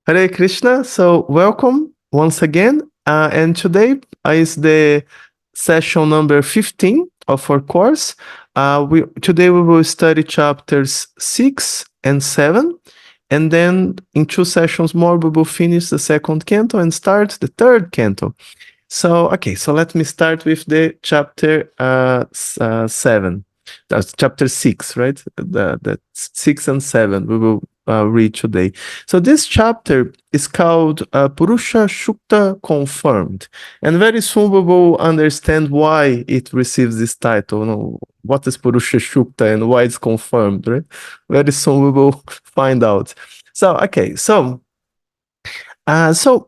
Hare Krishna. So welcome once again. And today is the session number 15 of our course. Today we will study chapters 6 and 7. And then in 2 sessions more, we will finish the second canto and start the third canto. So let me start with the chapter 7. That's chapter 6, right? The 6 and 7 we will read today. So this chapter is called Puruṣa-sūkta Confirmed. And very soon we will understand why it receives this title. You know, what is Puruṣa-sūkta and why it's confirmed, right? Very soon we will find out. So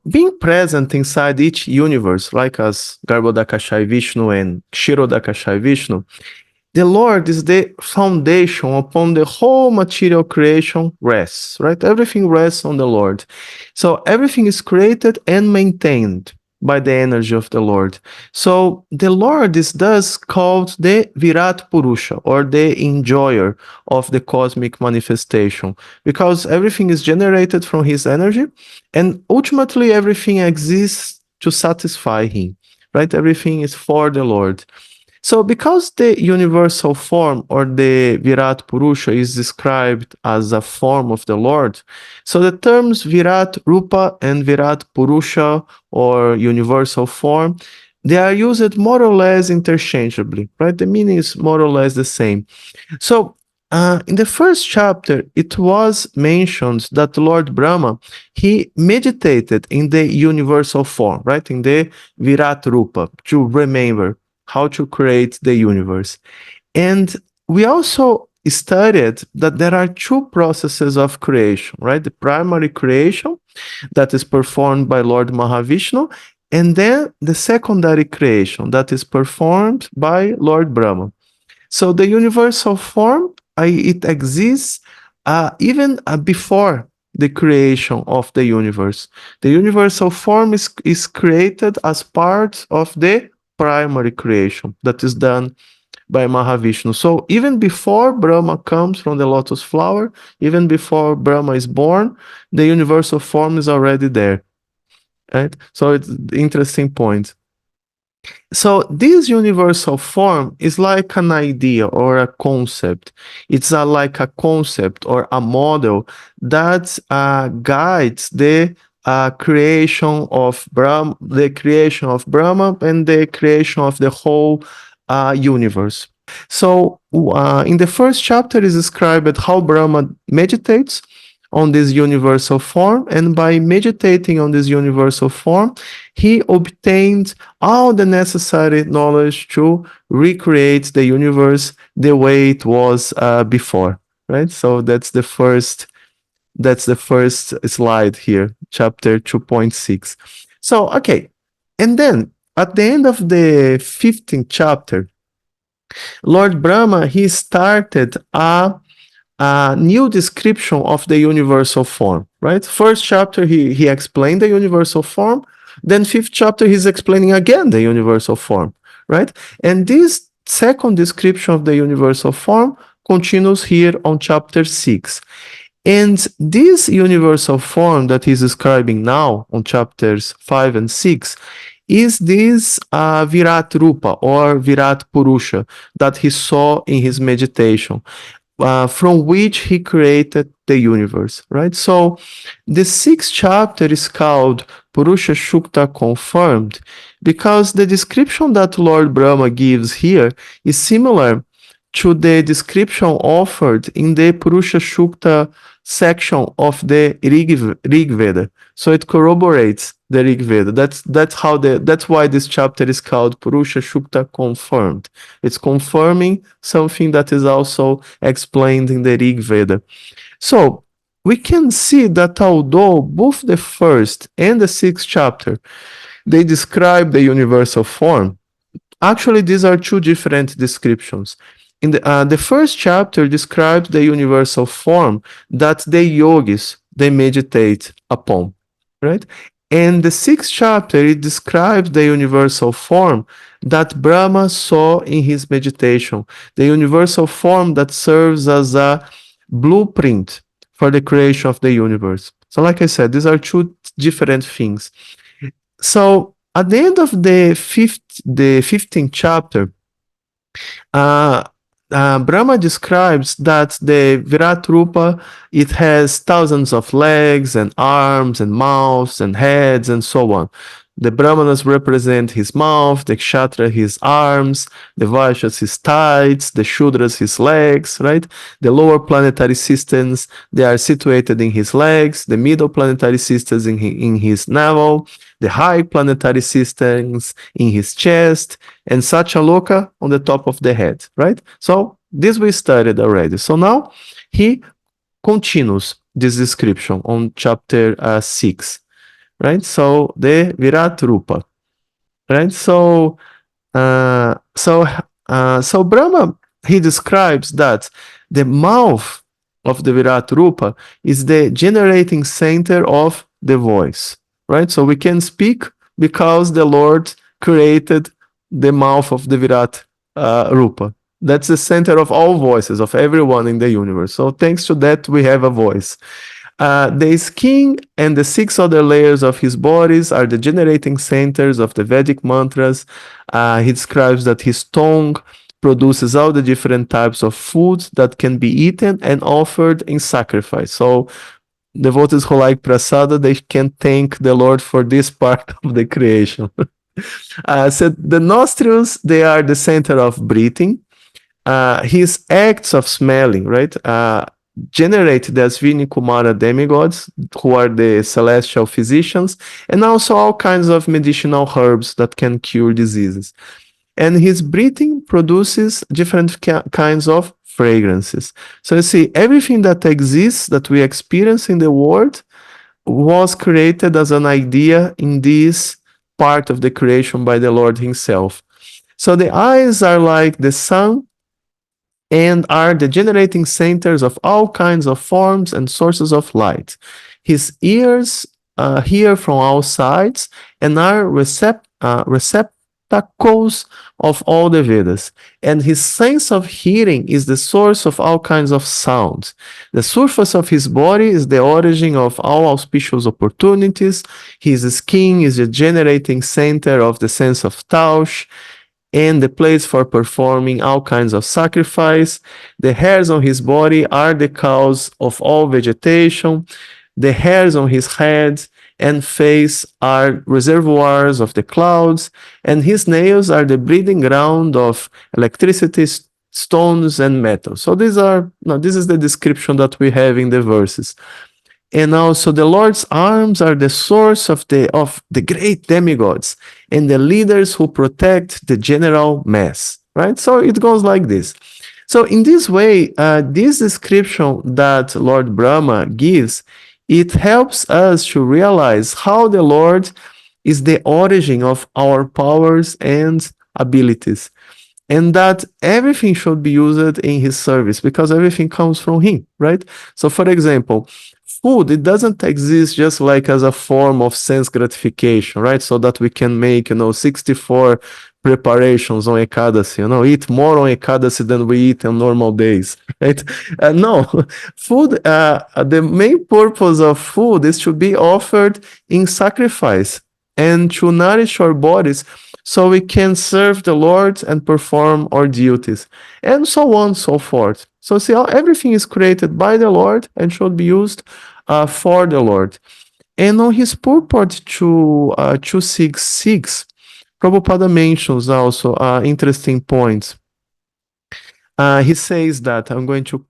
being present inside each universe, like as Garbhodakashai Vishnu and Kshirodakashai Vishnu, the Lord is the foundation upon the whole material creation rests, right? Everything rests on the Lord. So everything is created and maintained by the energy of the Lord. So the Lord is thus called the Virāṭ-puruṣa, or the enjoyer of the cosmic manifestation, because everything is generated from his energy, and ultimately everything exists to satisfy him, right? Everything is for the Lord. So because the universal form, or the Virāṭ-puruṣa, is described as a form of the Lord, so the terms Virāta-rupa and Virāṭ-puruṣa, or universal form, they are used more or less interchangeably, right? The meaning is more or less the same. So in the first chapter, it was mentioned that Lord Brahma, he meditated in the universal form, right? In the Virāta-rupa, to remember how to create the universe. And we also studied that there are two processes of creation, right? The primary creation that is performed by Lord Mahavishnu, and then the secondary creation that is performed by Lord Brahma. So the universal form, it exists even before the creation of the universe. The universal form is created as part of the primary creation that is done by Mahavishnu. So even before Brahma comes from the lotus flower, even before Brahma is born, the universal form is already there, right? So it's an interesting point. So this universal form is like an idea or a concept. It's like a concept or a model that guides the creation of Brahma, and the creation of the whole universe. So in the first chapter is described how Brahma meditates on this universal form, and by meditating on this universal form, he obtained all the necessary knowledge to recreate the universe the way it was before, right? So that's the first slide here, chapter 2.6. So and then at the end of the 15th chapter, Lord Brahma, he started a new description of the universal form, right? First chapter, he explained the universal form. Then 5th chapter, he's explaining again the universal form, right? And this second description of the universal form continues here on chapter 6. And this universal form that he's describing now on chapters 5 and 6 is this Virāta-rupa, or Virāṭ-puruṣa, that he saw in his meditation. From which he created the universe, right? So the 6th chapter is called Puruṣa-sūkta Confirmed, because the description that Lord Brahma gives here is similar to the description offered in the Puruṣa-sūkta section of the Rig Veda. So it corroborates the Rig Veda. That's why this chapter is called Puruṣa-sūkta Confirmed. It's confirming something that is also explained in the Rig Veda. So we can see that although both the first and the 6th chapter, they describe the universal form, actually these are two different descriptions. In the first chapter describes the universal form that the yogis, they meditate upon, right? And the 6th chapter, it describes the universal form that Brahma saw in his meditation, the universal form that serves as a blueprint for the creation of the universe. So like I said, these are two different things. So at the end of the 15th chapter, uh, Brahma describes that the Virāṭ-rupa, it has thousands of legs and arms and mouths and heads and so on. The Brahmanas represent his mouth, the Kshatriya his arms, the Vaishyas his thighs, the Shudras his legs, right? The lower planetary systems, they are situated in his legs, the middle planetary systems in his navel, the high planetary systems in his chest, and Satyaloka on the top of the head, right? So this we studied already. So now he continues this description on chapter 6, right? So the Virāṭ-rupa, right? So Brahma, he describes that the mouth of the Virāṭ-rupa is the generating center of the voice, right? So we can speak because the Lord created the mouth of the Virāṭ-rupa. That's the center of all voices of everyone in the universe. So thanks to that, we have a voice. The skin and the 6 other layers of his bodies are the generating centers of the Vedic mantras. He describes that his tongue produces all the different types of foods that can be eaten and offered in sacrifice. So devotees who like prasada, they can thank the Lord for this part of the creation. So the nostrils, they are the center of breathing. His acts of smelling, right, generate the Asvini Kumara demigods, who are the celestial physicians, and also all kinds of medicinal herbs that can cure diseases. And his breathing produces different kinds of fragrances. So you see, everything that exists, that we experience in the world, was created as an idea in this part of the creation by the Lord himself. So the eyes are like the sun and are the generating centers of all kinds of forms and sources of light. His ears hear from all sides and are receptacles of all the Vedas. And his sense of hearing is the source of all kinds of sounds. The surface of his body is the origin of all auspicious opportunities. His skin is the generating center of the sense of Taush, and the place for performing all kinds of sacrifice. The hairs on his body are the cause of all vegetation. The hairs on his head and face are reservoirs of the clouds, and his nails are the breeding ground of electricity, stones, and metals. So this is the description that we have in the verses. And also the Lord's arms are the source of the great demigods and the leaders who protect the general mass, right? So it goes like this. So in this way, this description that Lord Brahma gives, it helps us to realize how the Lord is the origin of our powers and abilities, and that everything should be used in his service because everything comes from him, right? So for example, food, it doesn't exist just like as a form of sense gratification, right? So that we can make, 64 preparations on Ekadasi, eat more on Ekadasi than we eat on normal days, right? No, food, the main purpose of food is to be offered in sacrifice and to nourish our bodies so we can serve the Lord and perform our duties, and so on and so forth. So see how everything is created by the Lord and should be used for the Lord. And on his purport to 266, Prabhupada mentions also interesting points. He says that, I'm going to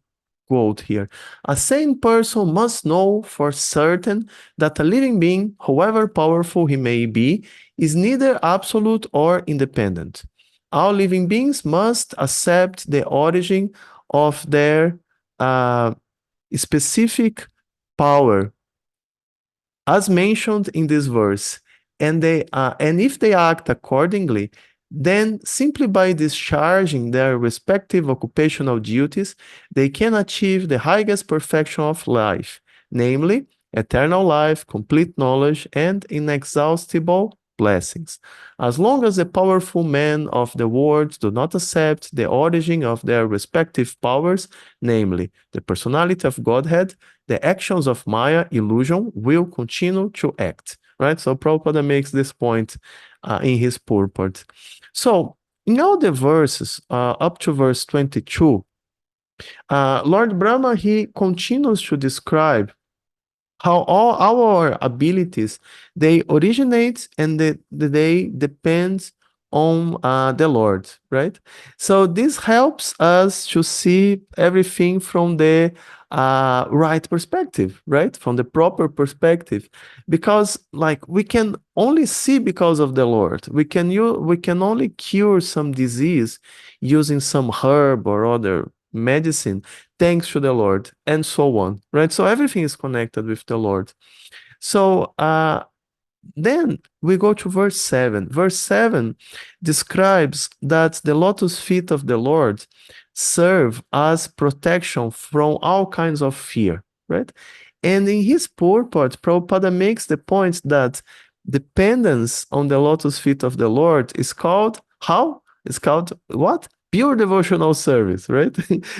quote here, a sane person must know for certain that a living being, however powerful he may be, is neither absolute or independent. All living beings must accept the origin of their specific power, as mentioned in this verse, and if they act accordingly, then simply by discharging their respective occupational duties, they can achieve the highest perfection of life, namely eternal life, complete knowledge, and inexhaustible blessings. As long as the powerful men of the world do not accept the origin of their respective powers, namely the personality of Godhead, the actions of Maya illusion will continue to act, right? So Prabhupada makes this point in his purport. So in all the verses up to verse 22, Lord Brahma, he continues to describe how all our abilities, they originate and they depend on the Lord, right? So this helps us to see everything from the right perspective, right? From the proper perspective, because like we can only see because of the Lord. We can only cure some disease using some herb or other medicine thanks to the Lord, and so on, right? So everything is connected with the Lord. So then we go to verse 7. Verse 7 describes that the lotus feet of the Lord serve as protection from all kinds of fear, right? And in his purport, Prabhupada makes the point that dependence on the lotus feet of the Lord is called how? It's called what? Pure devotional service, right?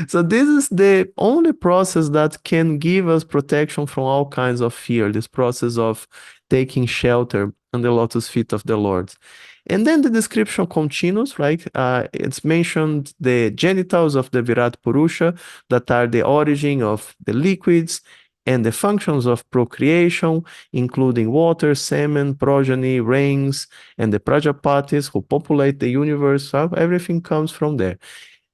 So this is the only process that can give us protection from all kinds of fear, this process of taking shelter on the lotus feet of the Lord. And then the description continues, right? It's mentioned the genitals of the Virāṭ-puruṣa that are the origin of the liquids and the functions of procreation, including water, semen, progeny, rains, and the Prajapatis who populate the universe. So everything comes from there.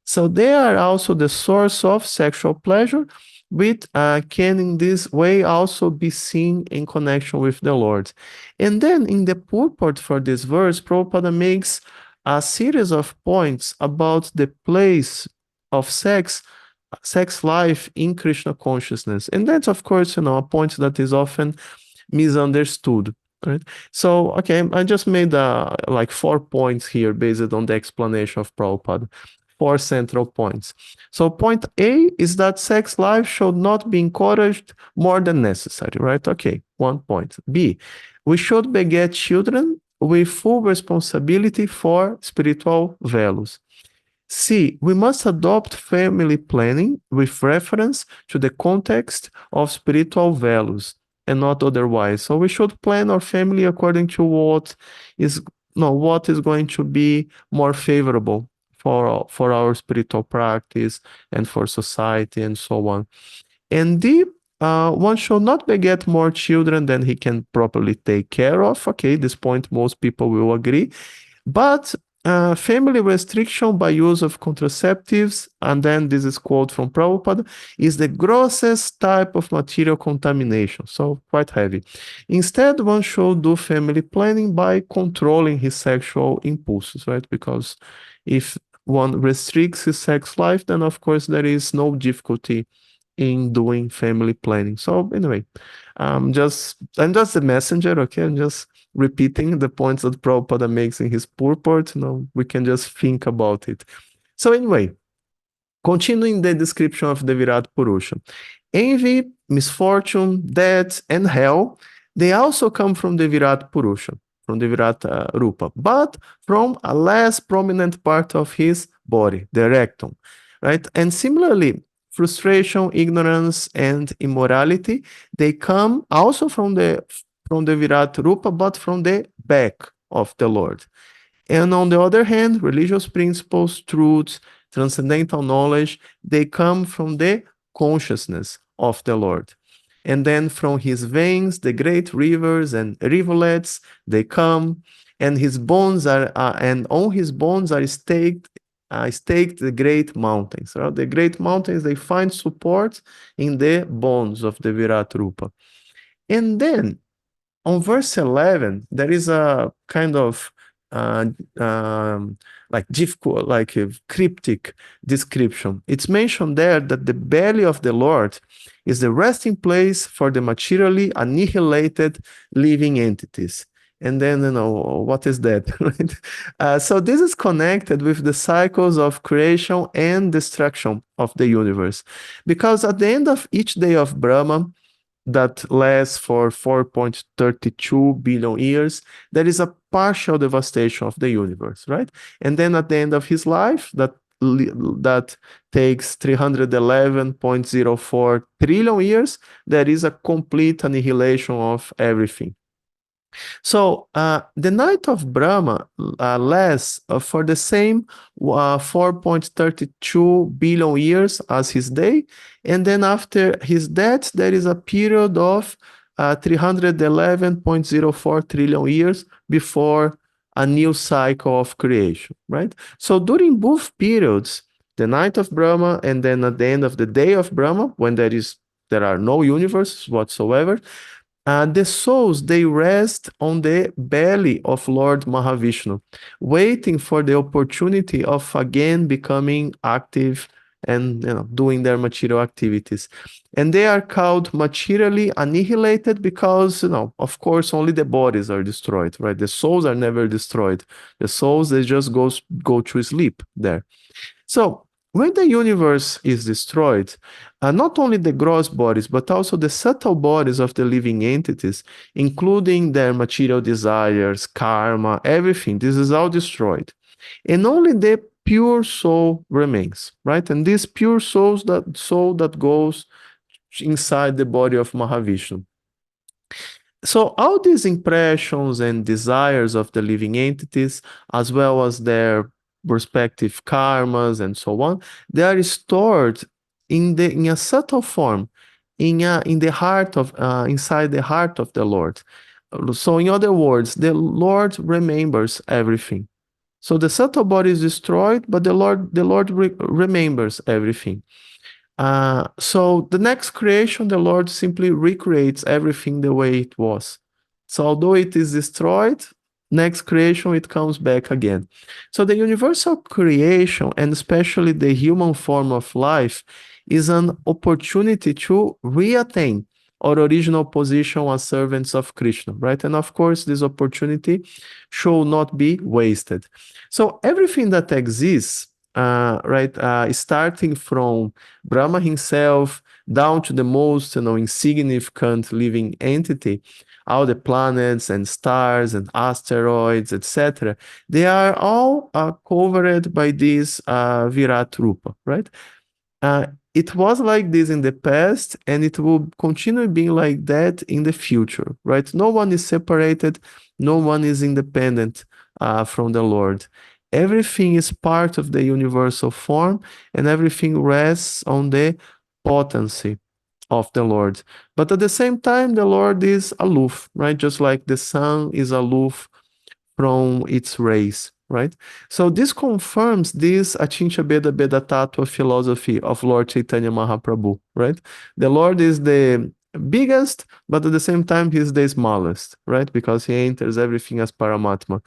So they are also the source of sexual pleasure, which can in this way also be seen in connection with the Lord. And then in the purport for this verse, Prabhupada makes a series of points about the place of sex life in Krishna consciousness. And that's, of course, a point that is often misunderstood. Right? So, okay, I just made like 4 points here based on the explanation of Prabhupada. 4 central points. So point A is that sex life should not be encouraged more than necessary, right? Okay, 1 point. B, we should beget children with full responsibility for spiritual values. C, we must adopt family planning with reference to the context of spiritual values and not otherwise. So we should plan our family according to what is going to be more favorable for our spiritual practice and for society and so on. And D, one should not beget more children than he can properly take care of. Okay, this point most people will agree. But family restriction by use of contraceptives, and then this is quote from Prabhupada, is the grossest type of material contamination, so quite heavy. Instead, one should do family planning by controlling his sexual impulses, right? Because if one restricts his sex life, then of course there is no difficulty in doing family planning. So anyway, I'm just the messenger, okay? I'm just repeating the points that Prabhupada makes in his purport. We can just think about it. So anyway, continuing the description of the Virāṭ-puruṣa. Envy, misfortune, death, and hell, they also come from the Virāṭ-puruṣa, from the Virata-rupa, but from a less prominent part of his body, the rectum, right? And similarly, frustration, ignorance, and immorality, they come also from the Virata-rupa, but from the back of the Lord. And on the other hand, religious principles, truths, transcendental knowledge, they come from the consciousness of the Lord. And then from his veins, the great rivers and rivulets, they come, and his bones are, and on his bones are staked the great mountains. Right? The great mountains, they find support in the bones of the Virata-rupa. And then on verse 11, there is a kind of like difficult, like a cryptic description. It's mentioned there that the belly of the Lord is the resting place for the materially annihilated living entities. And then, what is that? Right? So this is connected with the cycles of creation and destruction of the universe. Because at the end of each day of Brahma, that lasts for 4.32 billion years, there is a partial devastation of the universe, right? And then at the end of his life, that that takes 311.04 trillion years, there is a complete annihilation of everything. So the night of Brahma lasts for the same 4.32 billion years as his day, and then after his death, there is a period of 311.04 trillion years before a new cycle of creation, right? So during both periods, the night of Brahma and then at the end of the day of Brahma, when there are no universes whatsoever, the souls, they rest on the belly of Lord Mahavishnu, waiting for the opportunity of again becoming active and doing their material activities. And they are called materially annihilated because, of course, only the bodies are destroyed, right? The souls are never destroyed. The souls, they just go to sleep there. So when the universe is destroyed, not only the gross bodies, but also the subtle bodies of the living entities, including their material desires, karma, everything, this is all destroyed. And only the pure soul remains, right? And this pure soul that goes inside the body of Mahavishnu. So all these impressions and desires of the living entities, as well as their respective karmas and so on, they are stored in a subtle form, in the heart of inside the heart of the Lord. So in other words, the Lord remembers everything. So the subtle body is destroyed, but the Lord remembers everything. So the next creation, the Lord simply recreates everything the way it was. So although it is destroyed, next creation, it comes back again. So the universal creation, and especially the human form of life, is an opportunity to reattain our original position as servants of Krishna, right? And of course, this opportunity should not be wasted. So everything that exists, starting from Brahma himself down to the most insignificant living entity, all the planets and stars and asteroids, etc., they are all covered by this Virāṭ-rupa, right? It was like this in the past, and it will continue being like that in the future, right? No one is separated, no one is independent from the Lord. Everything is part of the universal form, and everything rests on the potency of the Lord. But at the same time, the Lord is aloof, right? Just like the sun is aloof from its rays, right? So this confirms this Achincha Beda Beda Tattva philosophy of Lord Chaitanya Mahaprabhu, right? The Lord is the biggest, but at the same time, he's the smallest, right? Because he enters everything as Paramatma.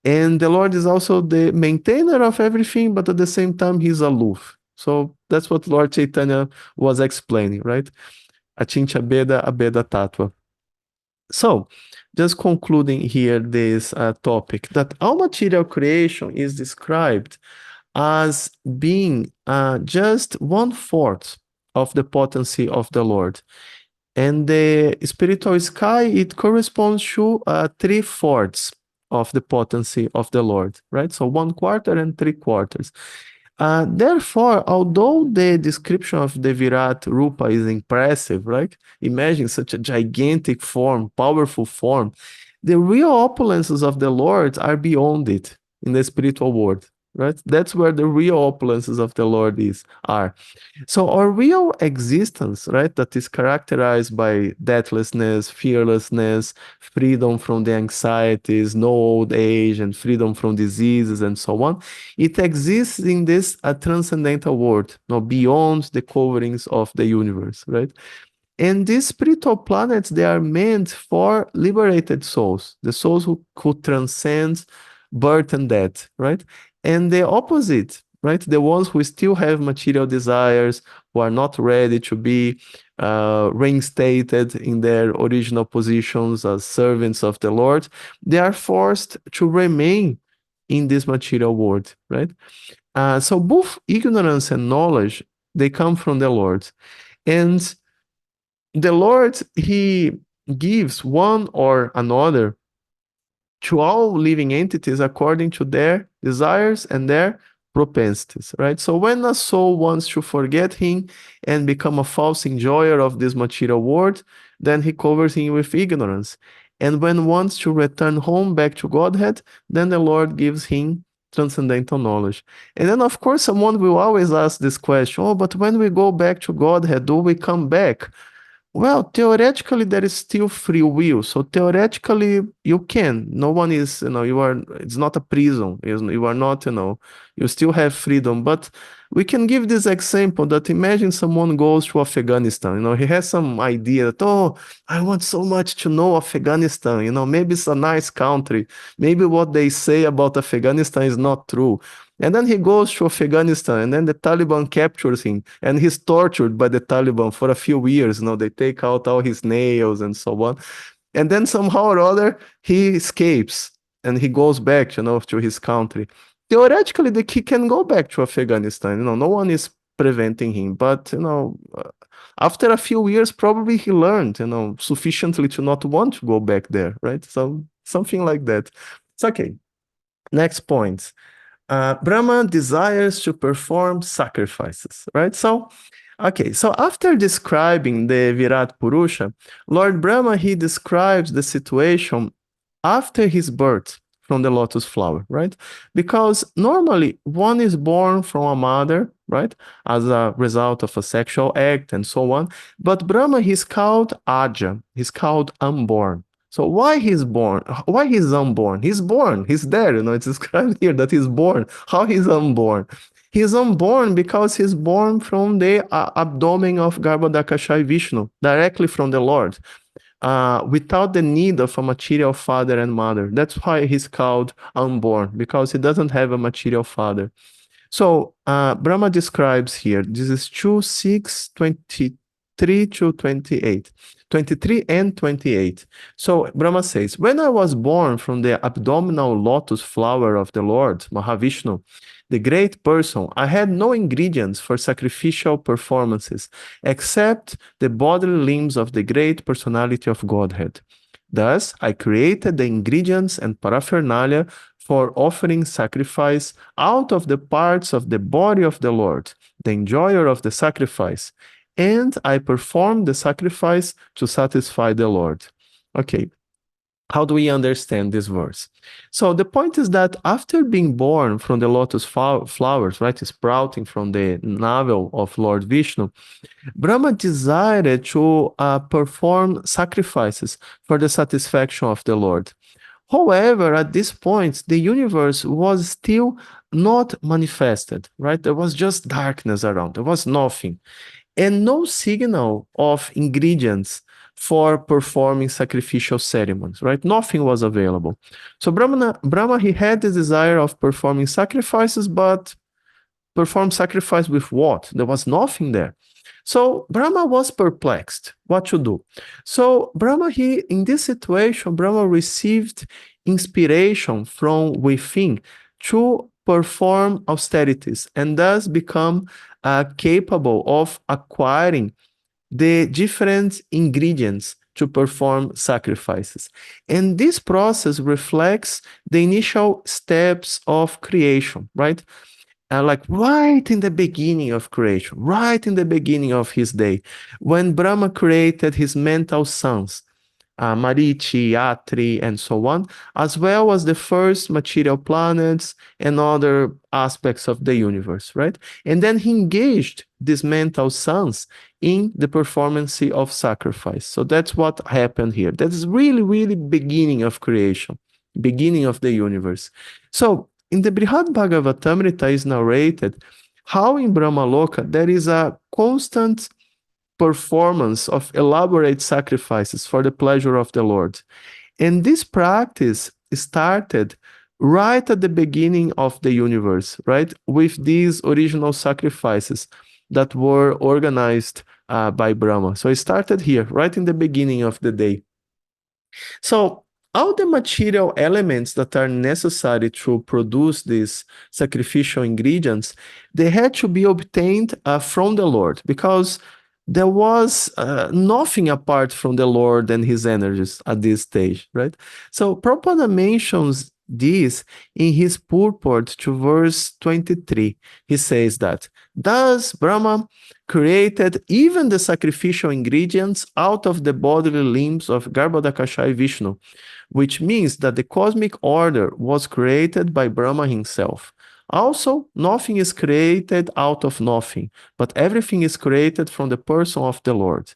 And the Lord is also the maintainer of everything, but at the same time, he's aloof. So that's what Lord Chaitanya was explaining, right? Achincha Beda Abeda Tattva. So, just concluding here this topic, that all material creation is described as being just 1/4 of the potency of the Lord. And the spiritual sky, it corresponds to 3/4 of the potency of the Lord, right? So 1/4 and 3/4. Therefore, although the description of the Virata-rupa is impressive, right? Imagine such a gigantic form, powerful form. The real opulences of the Lord are beyond it in the spiritual world, right? That's where the real opulences of the Lord are. So our real existence, right, that is characterized by deathlessness, fearlessness, freedom from the anxieties, no old age, and freedom from diseases, and so on, it exists in this transcendental world, beyond the coverings of the universe, right? And these spiritual planets, they are meant for liberated souls, the souls who could transcend birth and death, right? And the opposite, right? The ones who still have material desires, who are not ready to be reinstated in their original positions as servants of the Lord, they are forced to remain in this material world, right? So both ignorance and knowledge, they come from the Lord. And the Lord, he gives one or another to all living entities according to their desires and their propensities, right? So when a soul wants to forget him and become a false enjoyer of this material world, then he covers him with ignorance. And when wants to return home back to Godhead, then the Lord gives him transcendental knowledge. And then, of course, someone will always ask this question, oh, but when we go back to Godhead, do we come back? Well, theoretically, there is still free will. So theoretically, you can. No one is, it's not a prison. You are not, you still have freedom. But we can give this example that imagine someone goes to Afghanistan. He has some idea that, oh, I want so much to know Afghanistan. Maybe it's a nice country. Maybe what they say about Afghanistan is not true. And then he goes to Afghanistan, and then the Taliban captures him, and he's tortured by the Taliban for a few years. They take out all his nails and so on. And then somehow or other, he escapes, and he goes back, to his country. Theoretically, he can go back to Afghanistan. No one is preventing him. But, after a few years, probably he learned, sufficiently to not want to go back there, right? So something like that. It's okay. Next point. Brahma desires to perform sacrifices, right? So after describing the Virāṭ-puruṣa, Lord Brahma, he describes the situation after his birth from the lotus flower, right? Because normally one is born from a mother, right? As a result of a sexual act and so on. But Brahma, he's called Aja, he's called unborn. So why he's born? Why he's unborn? He's born. He's there. It's described here that he's born. How he's unborn? He's unborn because he's born from the abdomen of Garbhodakashayi Vishnu, directly from the Lord, without the need of a material father and mother. That's why he's called unborn, because he doesn't have a material father. So Brahma describes here, this is 2:6:23 to 28. 23 and 28. So Brahma says, when I was born from the abdominal lotus flower of the Lord, Mahavishnu, the great person, I had no ingredients for sacrificial performances except the bodily limbs of the great personality of Godhead. Thus, I created the ingredients and paraphernalia for offering sacrifice out of the parts of the body of the Lord, the enjoyer of the sacrifice, and I performed the sacrifice to satisfy the Lord. Okay, how do we understand this verse? So the point is that after being born from the lotus flowers, right, sprouting from the navel of Lord Vishnu, Brahma desired to perform sacrifices for the satisfaction of the Lord. However, at this point, the universe was still not manifested, right? There was just darkness around. There was nothing. And no signal of ingredients for performing sacrificial ceremonies, right? Nothing was available. So Brahma, he had the desire of performing sacrifices, but perform sacrifice with what? There was nothing there. So Brahma was perplexed what to do. So Brahma, in this situation, Brahma received inspiration from within to perform austerities and thus become capable of acquiring the different ingredients to perform sacrifices. And this process reflects the initial steps of creation, right? Like right in the beginning of creation, right in the beginning of his day, when Brahma created his mental sons, Marichi, Atri, and so on, as well as the first material planets and other aspects of the universe, right? And then he engaged these mental sons in the performance of sacrifice. So that's what happened here. That is really, really beginning of creation, beginning of the universe. So in the Bhagavatamrita is narrated how in Brahmaloka there is a constant performance of elaborate sacrifices for the pleasure of the Lord. And this practice started right at the beginning of the universe, right? With these original sacrifices that were organized by Brahma. So it started here, right in the beginning of the day. So all the material elements that are necessary to produce these sacrificial ingredients, they had to be obtained from the Lord, because there was nothing apart from the Lord and his energies at this stage, right? So Prabhupada mentions this in his purport to verse 23. He says that, thus Brahma created even the sacrificial ingredients out of the bodily limbs of Garbhodakashayi Vishnu, which means that the cosmic order was created by Brahma himself. Also, nothing is created out of nothing, but everything is created from the person of the Lord.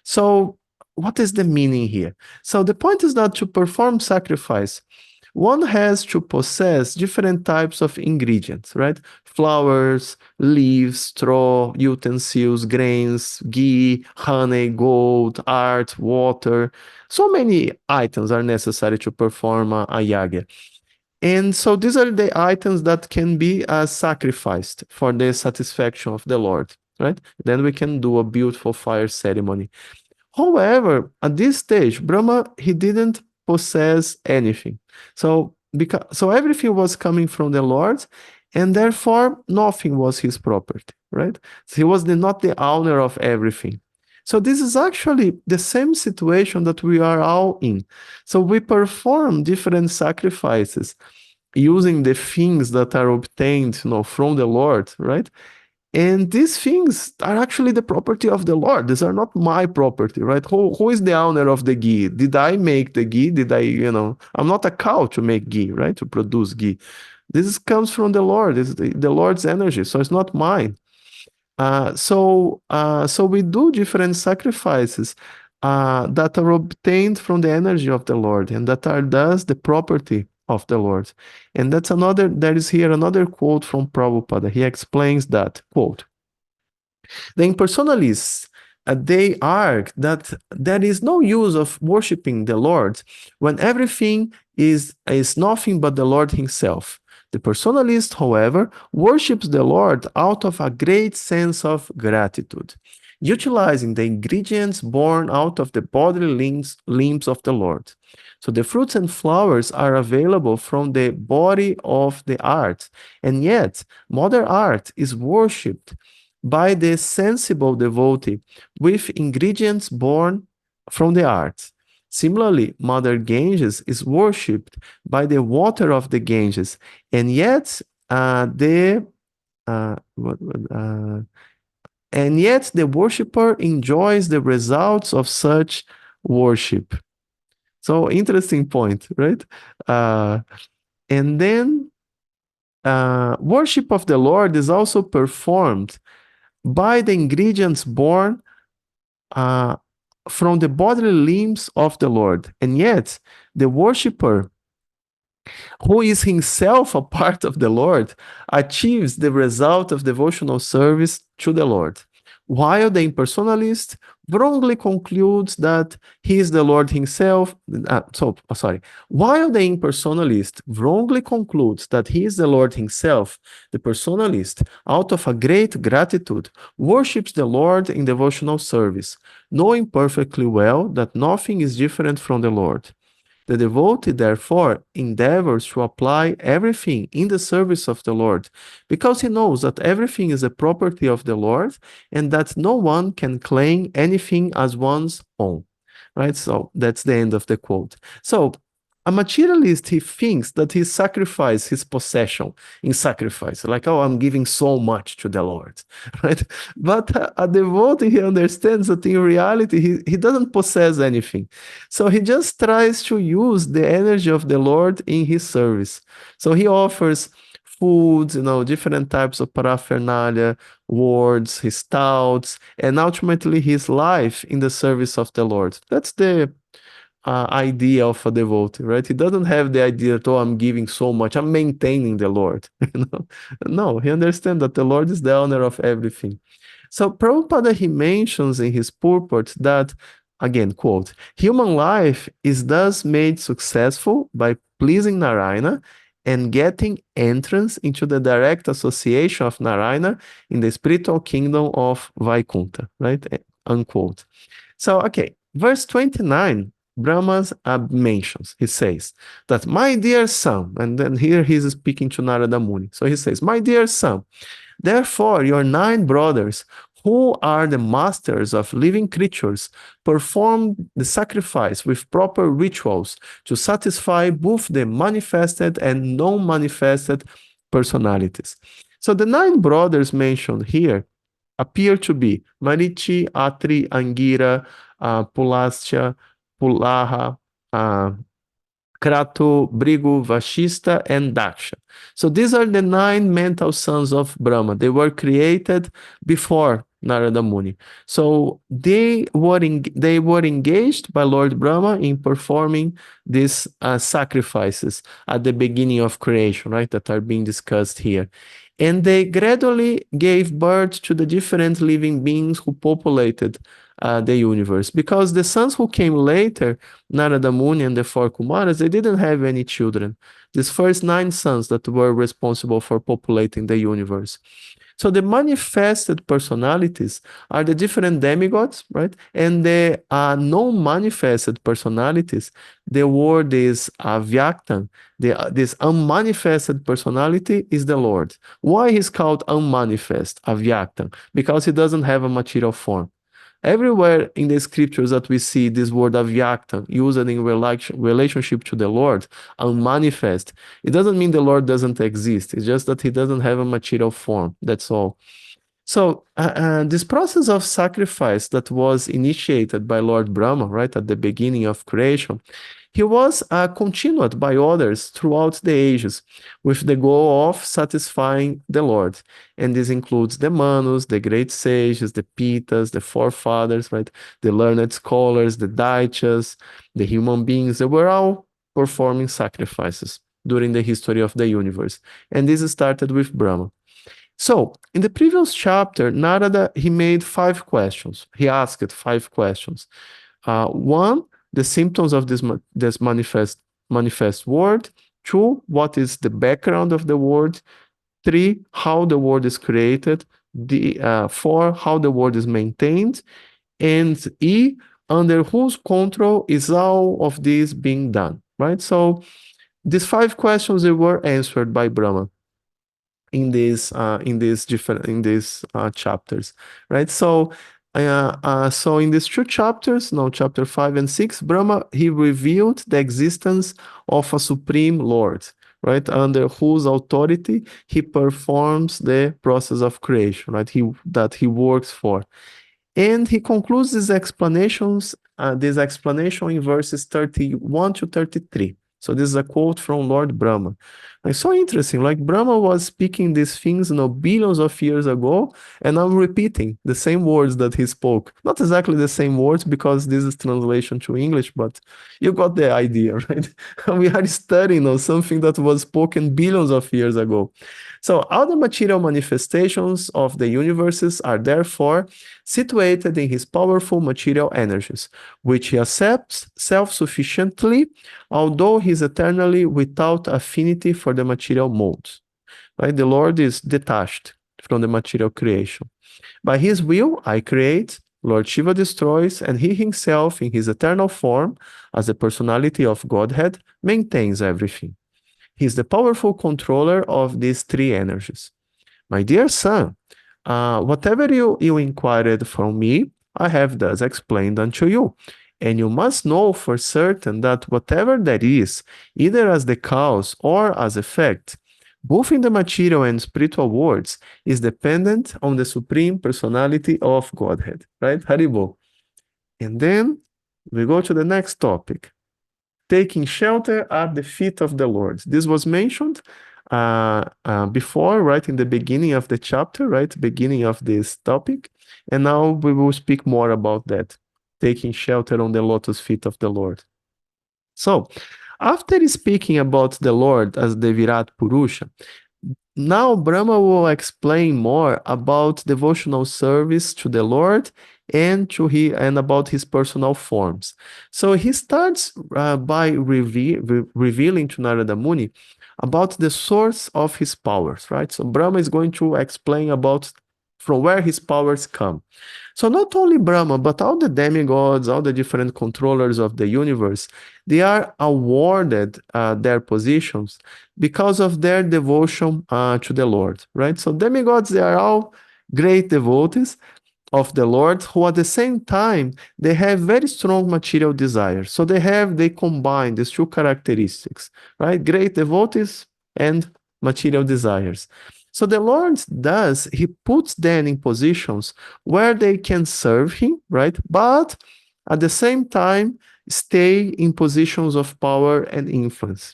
So, what is the meaning here? So, the point is that to perform sacrifice, one has to possess different types of ingredients, right? Flowers, leaves, straw, utensils, grains, ghee, honey, gold, art, water. So many items are necessary to perform a yagya. And so these are the items that can be sacrificed for the satisfaction of the Lord, right? Then we can do a beautiful fire ceremony. However, at this stage, Brahma, he didn't possess anything. So everything was coming from the Lord, and therefore nothing was his property, right? So he was not the owner of everything. So this is actually the same situation that we are all in. So we perform different sacrifices using the things that are obtained, from the Lord, right? And these things are actually the property of the Lord. These are not my property, right? Who is the owner of the ghee? Did I make the ghee? I'm not a cow to make ghee, right? To produce ghee. This comes from the Lord. It's the Lord's energy, so it's not mine. So we do different sacrifices that are obtained from the energy of the Lord, and that are thus the property of the Lord. And there is here another quote from Prabhupada. He explains that, quote, the impersonalists, they argue that there is no use of worshiping the Lord when everything is nothing but the Lord himself. The personalist, however, worships the Lord out of a great sense of gratitude, utilizing the ingredients born out of the bodily limbs of the Lord. So the fruits and flowers are available from the body of the art, and yet Mother Art is worshipped by the sensible devotee with ingredients born from the art. Similarly, Mother Ganges is worshipped by the water of the Ganges, and yet the worshipper enjoys the results of such worship. So interesting point, right? And then worship of the Lord is also performed by the ingredients born from the bodily limbs of the Lord. And yet, the worshipper, who is himself a part of the Lord, achieves the result of devotional service to the Lord, while the impersonalist wrongly concludes that he is the Lord himself. While the impersonalist wrongly concludes that he is the Lord himself, the personalist, out of a great gratitude, worships the Lord in devotional service, knowing perfectly well that nothing is different from the Lord. The devotee, therefore, endeavors to apply everything in the service of the Lord, because he knows that everything is a property of the Lord and that no one can claim anything as one's own. Right? So that's the end of the quote. So a materialist, he thinks that he sacrificed his possession in sacrifice, like, oh, I'm giving so much to the Lord, right? But a devotee, he understands that in reality, he doesn't possess anything. So he just tries to use the energy of the Lord in his service. So he offers foods, different types of paraphernalia, words, his thoughts, and ultimately his life in the service of the Lord. That's the idea of a devotee, right? He doesn't have the idea that, oh, I'm giving so much, I'm maintaining the Lord. No, he understands that the Lord is the owner of everything. So Prabhupada, he mentions in his purport that, again, quote, human life is thus made successful by pleasing Narayana and getting entrance into the direct association of Narayana in the spiritual kingdom of Vaikuntha, right? Unquote. So, okay, verse 29, Brahma's mentions, he says that, my dear son, and then here he's speaking to Narada Muni. So he says, my dear son, therefore your 9 brothers who are the masters of living creatures, perform the sacrifice with proper rituals to satisfy both the manifested and non-manifested personalities. So the 9 brothers mentioned here appear to be Marichi, Atri, Angira, Pulasthya, Pulaha, Krato, Brigu, Vashista, and Daksha. So these are the 9 mental sons of Brahma. They were created before Narada Muni. So they were engaged by Lord Brahma in performing these sacrifices at the beginning of creation, right, that are being discussed here. And they gradually gave birth to the different living beings who populated the universe. Because the sons who came later, Narada Muni and the 4 Kumaras, they didn't have any children. These first 9 sons that were responsible for populating the universe. So the manifested personalities are the different demigods, right? And the non-manifested personalities, the word is Vyaktan. This unmanifested personality is the Lord. Why he's called unmanifest, Avyaktan? Because he doesn't have a material form. Everywhere in the scriptures that we see this word avyakta used in relationship to the Lord, unmanifest, it doesn't mean the Lord doesn't exist. It's just that he doesn't have a material form. That's all. So this process of sacrifice that was initiated by Lord Brahma, right, at the beginning of creation, he was continued by others throughout the ages with the goal of satisfying the Lord. And this includes the Manus, the great sages, the Pitas, the forefathers, right, the learned scholars, the Daityas, the human beings. They were all performing sacrifices during the history of the universe. And this started with Brahma. So, in the previous chapter, Narada, he made 5 questions. He asked 5 questions. 1, the symptoms of this manifest word. 2, what is the background of the word. 3, how the word is created. 4, how the word is maintained. And E, under whose control is all of this being done, right? So, these 5 questions, they were answered by Brahma in these chapters, right? So in these 2 chapters, now chapter 5 and 6, Brahma, he revealed the existence of a supreme Lord, right, under whose authority he performs the process of creation, right, that he works for. And he concludes these explanations, this explanation in verses 31 to 33. So this is a quote from Lord Brahma. It's so interesting, like Brahma was speaking these things, billions of years ago, and I'm repeating the same words that he spoke. Not exactly the same words because this is translation to English, but you got the idea, right? We are studying something that was spoken billions of years ago. So all the material manifestations of the universes are therefore situated in his powerful material energies, which he accepts self-sufficiently, although he is eternally without affinity for the material modes. Right? The Lord is detached from the material creation. By his will, I create, Lord Shiva destroys, and he himself, in his eternal form, as the personality of Godhead, maintains everything. He is the powerful controller of these 3 energies. My dear son, whatever you inquired from me, I have thus explained unto you. And you must know for certain that whatever that is, either as the cause or as effect, both in the material and spiritual worlds, is dependent on the Supreme Personality of Godhead, right? Haribo. And then we go to the next topic. Taking shelter at the feet of the Lord. This was mentioned before, right, in the beginning of the chapter, right, beginning of this topic. And now we will speak more about that, taking shelter on the lotus feet of the Lord. So, after speaking about the Lord as the Virāṭ-puruṣa, now Brahma will explain more about devotional service to the Lord and about his personal forms. So he starts by revealing to Narada Muni about the source of his powers, right? So Brahma is going to explain about from where his powers come. So not only Brahma, but all the demigods, all the different controllers of the universe, they are awarded their positions because of their devotion to the Lord, right? So demigods, they are all great devotees, of the Lord, who at the same time, they have very strong material desires. So they combine these two characteristics, right? Great devotees and material desires. So the Lord does, he puts them in positions where they can serve him, right? But at the same time, stay in positions of power and influence.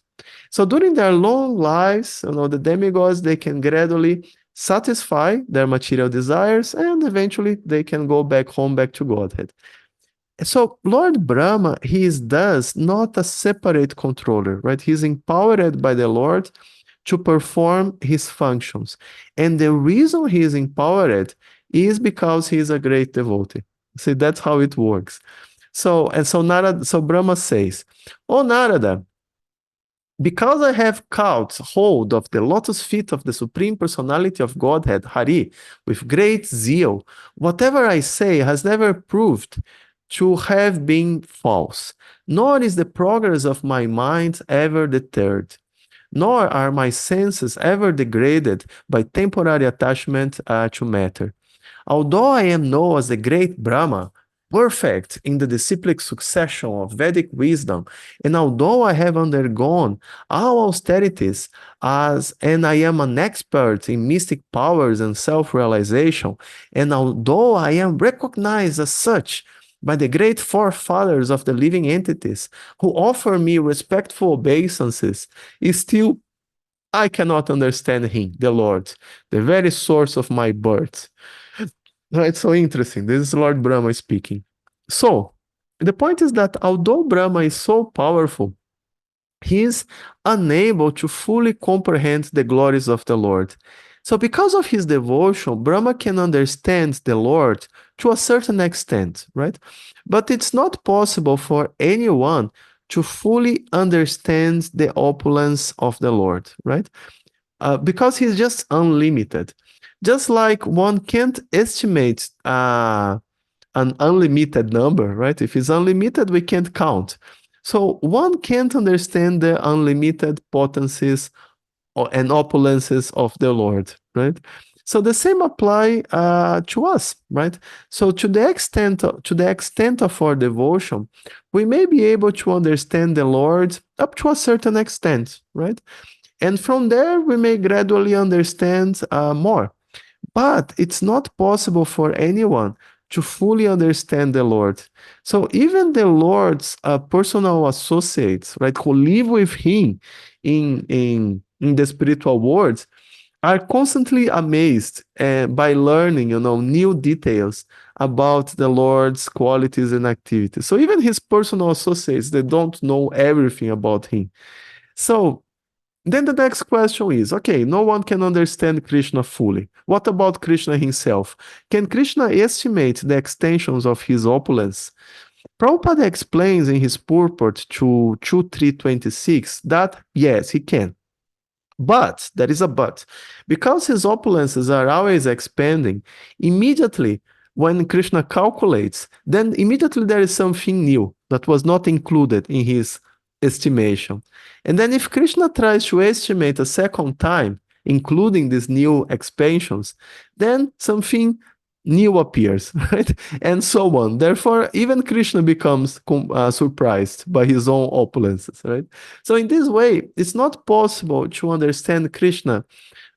So during their long lives, the demigods, they can gradually satisfy their material desires, and eventually they can go back home, back to Godhead. So Lord Brahma, he is thus not a separate controller, right? He's empowered by the Lord to perform his functions. And the reason he is empowered is because he is a great devotee. See, that's how it works. So Brahma says, "Oh Narada, because I have caught hold of the lotus feet of the Supreme Personality of Godhead, Hari, with great zeal, whatever I say has never proved to have been false, nor is the progress of my mind ever deterred, nor are my senses ever degraded by temporary attachment to matter. Although I am known as the great Brahma, perfect in the disciplic succession of Vedic wisdom, and although I have undergone all austerities and I am an expert in mystic powers and self-realization, and although I am recognized as such by the great forefathers of the living entities who offer me respectful obeisances, still I cannot understand him, the Lord, the very source of my birth." It's so interesting. This is Lord Brahma speaking. So, the point is that although Brahma is so powerful, he is unable to fully comprehend the glories of the Lord. So, because of his devotion, Brahma can understand the Lord to a certain extent, right? But it's not possible for anyone to fully understand the opulence of the Lord, right? Because he's just unlimited. Just like one can't estimate an unlimited number, right? If it's unlimited, we can't count. So one can't understand the unlimited potencies and opulences of the Lord, right? So the same apply to us, right? So to the extent of our devotion, we may be able to understand the Lord up to a certain extent, right? And from there, we may gradually understand more. But it's not possible for anyone to fully understand the Lord. So even the Lord's personal associates, right, who live with him in the spiritual world, are constantly amazed by learning, new details about the Lord's qualities and activities. So even his personal associates, they don't know everything about him. So then the next question is, okay, no one can understand Krishna fully. What about Krishna himself? Can Krishna estimate the extensions of his opulence? Prabhupada explains in his purport to 2326 that yes, he can. But, there is a but, because his opulences are always expanding, immediately when Krishna calculates, then immediately there is something new that was not included in his estimation. And then if Krishna tries to estimate a second time, including these new expansions, then something new appears, right? And so on. Therefore, even Krishna becomes surprised by his own opulences, right? So in this way, it's not possible to understand Krishna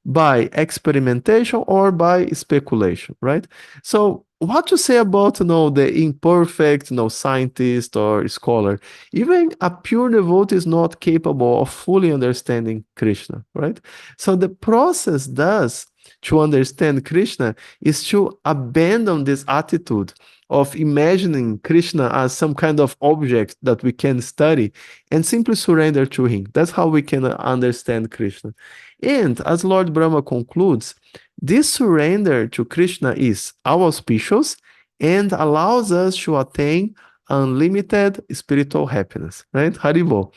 by experimentation or by speculation, right? So what to say about the imperfect scientist or scholar? Even a pure devotee is not capable of fully understanding Krishna, right? So the process does to understand Krishna is to abandon this attitude of imagining Krishna as some kind of object that we can study and simply surrender to him. That's how we can understand Krishna. And as Lord Brahma concludes, this surrender to Krishna is auspicious and allows us to attain unlimited spiritual happiness, right? Haribo.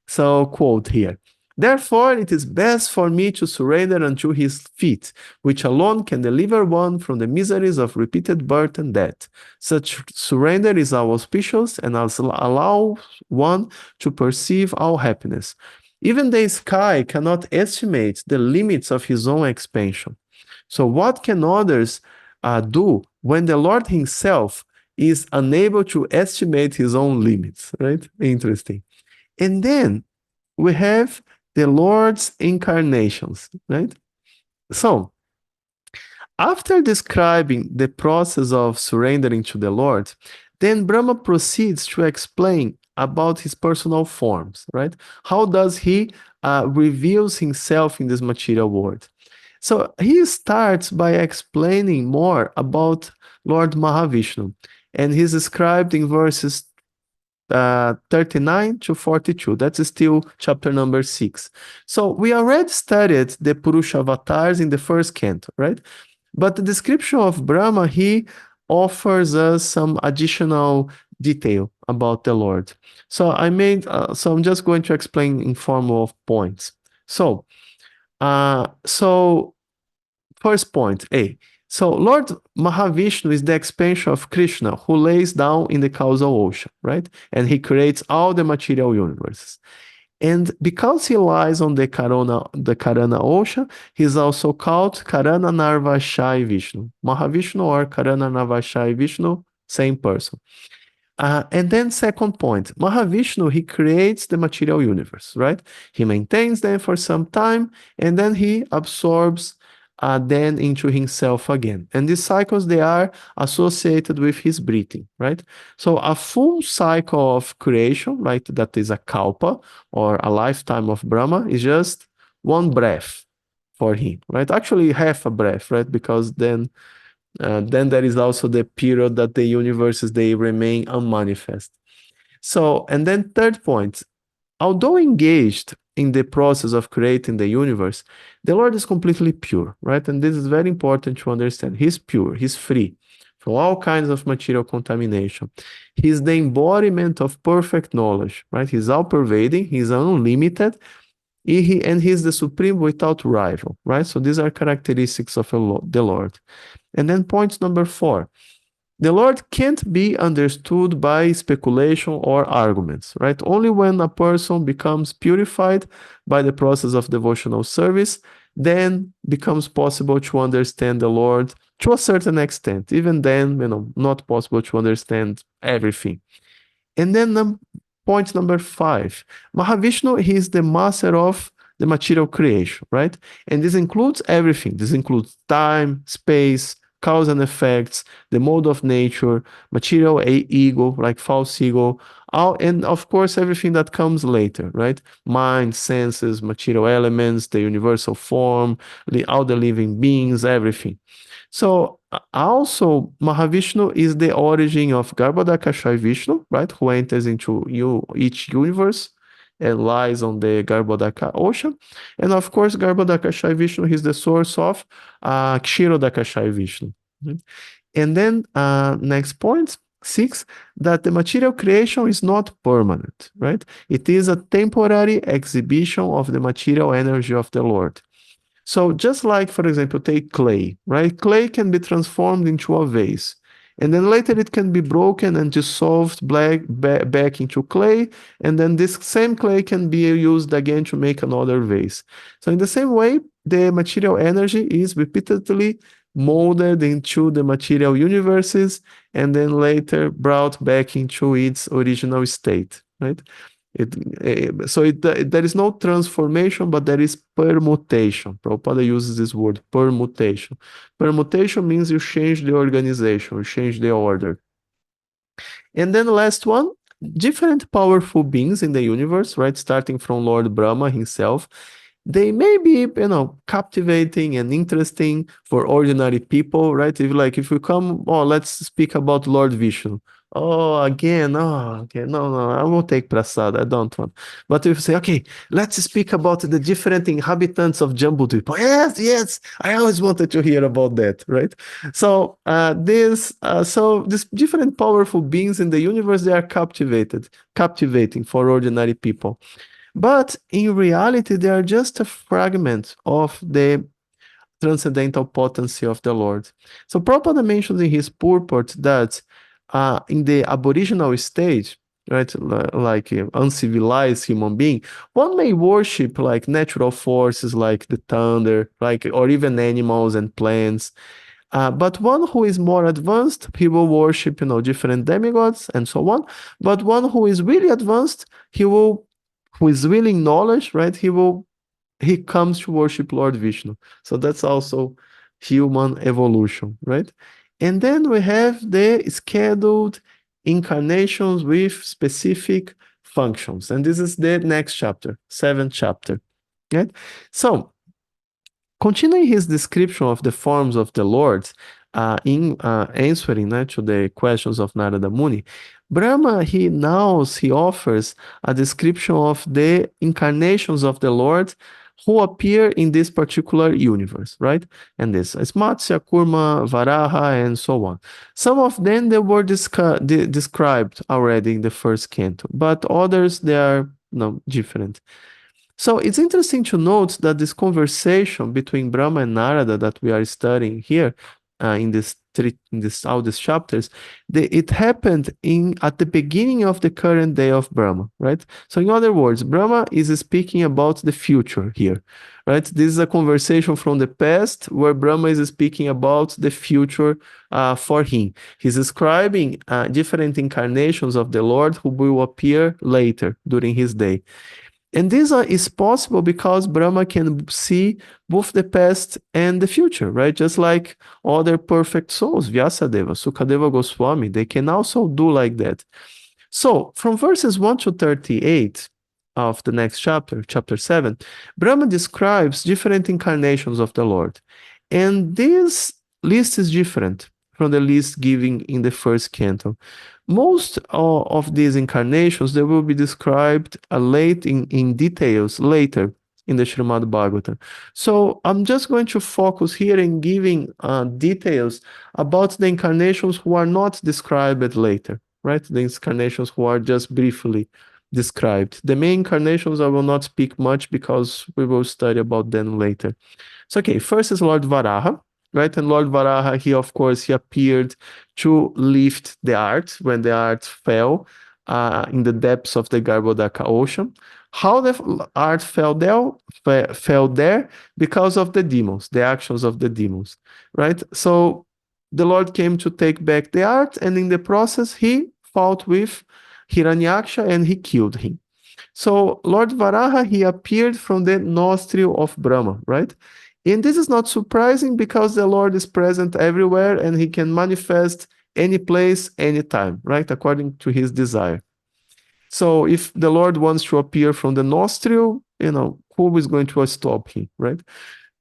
So, quote here. Therefore, it is best for me to surrender unto his feet, which alone can deliver one from the miseries of repeated birth and death. Such surrender is auspicious and allows one to perceive all happiness. Even the sky cannot estimate the limits of his own expansion. So what can others do when the Lord himself is unable to estimate his own limits, right? Interesting. And then we have the Lord's incarnations, right? So, after describing the process of surrendering to the Lord, then Brahma proceeds to explain about his personal forms, right? How does he reveals himself in this material world? So he starts by explaining more about Lord Mahavishnu, and he's described in verses 39 to 42. That's still chapter number 6. So we already studied the Purusha avatars in the first canto, right? But the description of Brahma, he offers us some additional detail about the Lord. So I'm just going to explain in form of points. So first point, A. So Lord Mahavishnu is the expansion of Krishna who lays down in the causal ocean, right? And he creates all the material universes. And because he lies on the Karana ocean, he's also called Karana Narvashai Vishnu. Mahavishnu or Karana Narvashai Vishnu, same person. And then second point, Mahavishnu, he creates the material universe, right? He maintains them for some time, and then he absorbs then into himself again. And these cycles, they are associated with his breathing, right? So a full cycle of creation, right, that is a kalpa, or a lifetime of Brahma, is just one breath for him, right? Actually, half a breath, right? Because then there is also the period that the universes, they remain unmanifest. So, and then third point, although engaged in the process of creating the universe, the Lord is completely pure, right? And this is very important to understand. He's pure, he's free from all kinds of material contamination. He's the embodiment of perfect knowledge, right? He's all-pervading, he's unlimited, and he's the supreme without rival, right? So these are characteristics of the Lord. And then point number 4, the Lord can't be understood by speculation or arguments, right? Only when a person becomes purified by the process of devotional service, then becomes possible to understand the Lord to a certain extent. Even then, not possible to understand everything. And then point number 5, Mahavishnu, he is the master of the material creation, right? And this includes everything. This includes time, space, cause and effects, the mode of nature, material ego, like false ego, and of course, everything that comes later, right? Mind, senses, material elements, the universal form, all the living beings, everything. So also, Mahavishnu is the origin of Garbhodakashai Vishnu, right? Who enters into each universe and lies on the Garbhodaka ocean. And of course, Garbhodakashai Vishnu is the source of Kshirodakashai Vishnu. And then next point, 6, that the material creation is not permanent, right? It is a temporary exhibition of the material energy of the Lord. So just like, for example, take clay, right? Clay can be transformed into a vase. And then later it can be broken and dissolved back into clay. And then this same clay can be used again to make another vase. So in the same way, the material energy is repeatedly molded into the material universes and then later brought back into its original state, right? There is no transformation, but there is permutation. Prabhupada uses this word, permutation. Permutation means you change the organization, you change the order. And then the last one, different powerful beings in the universe, right? Starting from Lord Brahma himself. They may be, captivating and interesting for ordinary people, right? If we come, let's speak about Lord Vishnu. Okay, no, I won't take prasad, I don't want. But if you say, okay, let's speak about the different inhabitants of Jambudvipa. Yes, I always wanted to hear about that, right? So these different powerful beings in the universe, they are captivating for ordinary people. But in reality, they are just a fragment of the transcendental potency of the Lord. So Prabhupada mentions in his purport that in the aboriginal stage, right, like uncivilized human being, one may worship like natural forces like the thunder, or even animals and plants. But one who is more advanced, he will worship, different demigods and so on. But one who is really advanced, who is willing knowledge, right? He comes to worship Lord Vishnu. So that's also human evolution, right? And then we have the scheduled incarnations with specific functions. And this is the next chapter, 7th chapter, right? So continuing his description of the forms of the Lord, in answering to the questions of Narada Muni, Brahma, he offers a description of the incarnations of the Lord who appear in this particular universe, right? And this is Matsya, Kurma, Varaha, and so on. Some of them, they were described already in the first canto, but others, they are different. So it's interesting to note that this conversation between Brahma and Narada that we are studying here in all these chapters, it happened at the beginning of the current day of Brahma, right? So in other words, Brahma is speaking about the future here, right? This is a conversation from the past where Brahma is speaking about the future for him. He's describing different incarnations of the Lord who will appear later during his day. And this is possible because Brahma can see both the past and the future, right? Just like other perfect souls, Vyasadeva, Sukadeva Goswami, they can also do like that. So from verses 1 to 38 of the next chapter, chapter 7, Brahma describes different incarnations of the Lord. And this list is different from the list given in the first canto. Most of these incarnations, they will be described in details later in the Srimad Bhagavatam. So I'm just going to focus here in giving details about the incarnations who are not described later, right? The incarnations who are just briefly described. The main incarnations I will not speak much because we will study about them later. So, okay, first is Lord Varaha, right? And Lord Varaha, he appeared to lift the earth when the earth fell in the depths of the Garbhodaka ocean. How the earth fell there? Because of the demons, the actions of the demons, right? So the Lord came to take back the earth, and in the process, he fought with Hiranyaksha and he killed him. So Lord Varaha, he appeared from the nostril of Brahma, right? And this is not surprising because the Lord is present everywhere and he can manifest any place, anytime, right? According to his desire. So if the Lord wants to appear from the nostril, who is going to stop him, right?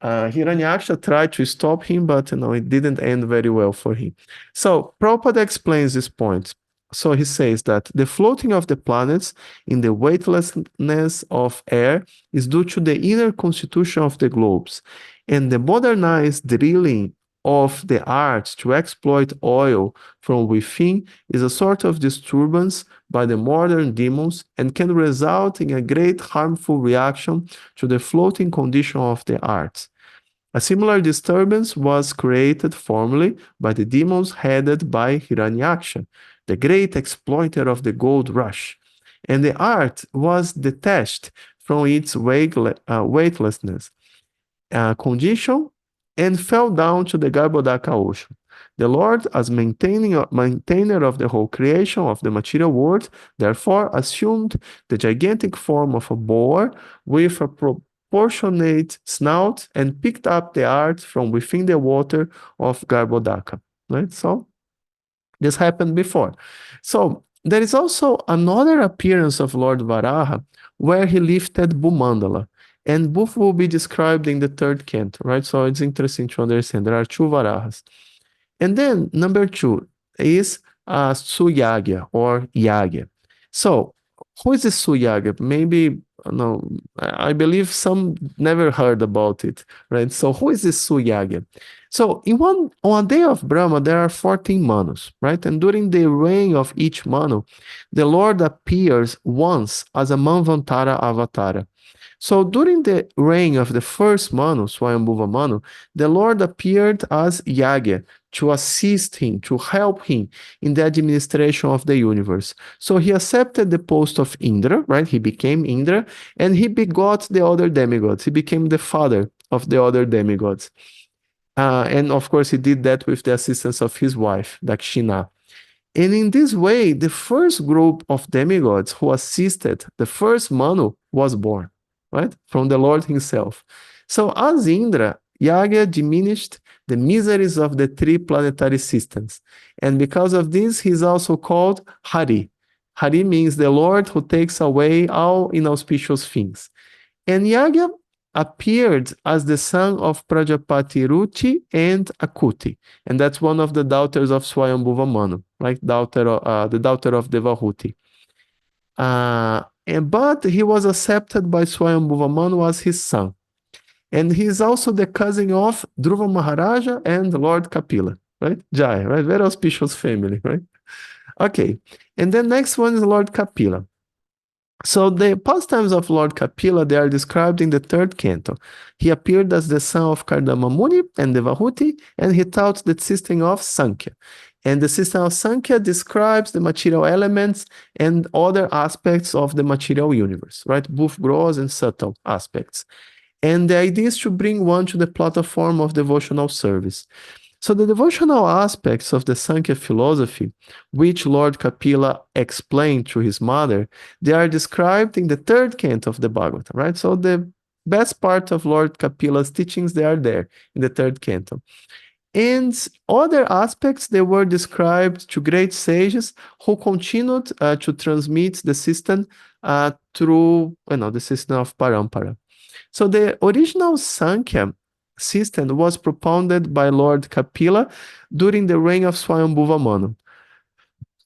Hiranyaksha tried to stop him, but it didn't end very well for him. So Prabhupada explains this point. So he says that the floating of the planets in the weightlessness of air is due to the inner constitution of the globes, and the modernized drilling of the earth to exploit oil from within is a sort of disturbance by the modern demons and can result in a great harmful reaction to the floating condition of the earth. A similar disturbance was created formerly by the demons headed by Hiranyaksha, the great exploiter of the gold rush, and the earth was detached from its weightlessness condition and fell down to the Garbhodaka ocean. The Lord, as maintainer of the whole creation of the material world, therefore assumed the gigantic form of a boar with a proportionate snout and picked up the earth from within the water of Garbhodaka. Right? So this happened before. So there is also another appearance of Lord Varaha where he lifted Bhumandala. And both will be described in the third canto, right? So it's interesting to understand. There are two Varahas. And then number 2 is Suyagya or Yagya. So who is this Suyagya? Maybe, I believe some never heard about it, right? So who is this Suyagya? So on a day of Brahma, there are 14 Manus, right? And during the reign of each Manu, the Lord appears once as a Manvantara Avatara. So during the reign of the first Manu, Swayambhuva Manu, the Lord appeared as Yagya to assist him, to help him in the administration of the universe. So he accepted the post of Indra, right? He became Indra, and he begot the other demigods. He became the father of the other demigods. And of course, he did that with the assistance of his wife, Dakshina. And in this way, the first group of demigods who assisted the first Manu was born, right? From the Lord himself. So as Indra, Yagya diminished the miseries of the three planetary systems. And because of this, he's also called Hari. Hari means the Lord who takes away all inauspicious things. And Yagya appeared as the son of Prajapati Ruchi and Akuti. And that's one of the daughters of Swayambhuva Manu, right? The daughter of Devahuti. But he was accepted by Swayambhuva Manu as his son. And he's also the cousin of Dhruva Maharaja and Lord Kapila, right? Jai, right? Very auspicious family, right? Okay. And then next one is Lord Kapila. So the pastimes of Lord Kapila, they are described in the third canto. He appeared as the son of Kardama Muni and Devahuti, and he taught the system of Sankhya. And the system of Sankhya describes the material elements and other aspects of the material universe, right? Both gross and subtle aspects. And the idea is to bring one to the platform of devotional service. So the devotional aspects of the Sankhya philosophy, which Lord Kapila explained to his mother, they are described in the third canto of the Bhagavatam, right? So the best part of Lord Kapila's teachings, they are there in the third canto. And other aspects, they were described to great sages who continued to transmit the system through, the system of Parampara. So the original Sankhya system was propounded by Lord Kapila during the reign of Swayambhuva Manu.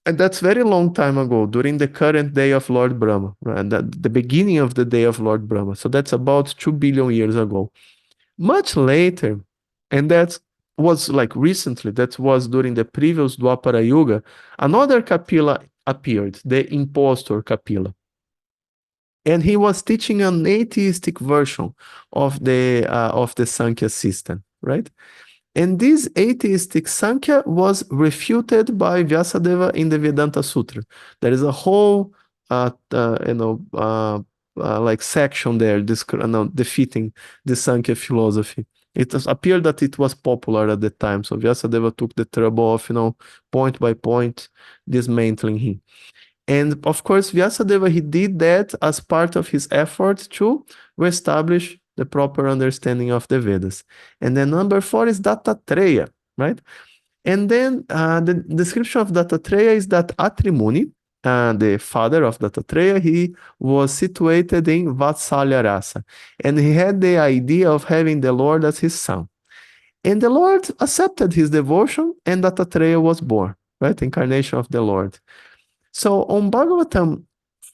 And that's very long time ago, during the current day of Lord Brahma, right? The beginning of the day of Lord Brahma. So that's about 2 billion years ago. Much later, and that was like recently, that was during the previous Dwapara Yuga, another Kapila appeared, the impostor Kapila. And he was teaching an atheistic version of the Sankhya system, right? And this atheistic Sankhya was refuted by Vyasadeva in the Vedanta Sutra. There is a whole, like section there defeating the Sankhya philosophy. It appeared that it was popular at the time, so Vyasadeva took the trouble of, point by point, dismantling him. And of course, Vyasadeva, he did that as part of his effort to reestablish the proper understanding of the Vedas. And then number 4 is Dattatreya, right? And then the description of Dattatreya is that Atri Muni, the father of Dattatreya, he was situated in Vatsalya Rasa. And he had the idea of having the Lord as his son. And the Lord accepted his devotion, and Dattatreya was born, right? Incarnation of the Lord. So on Bhagavatam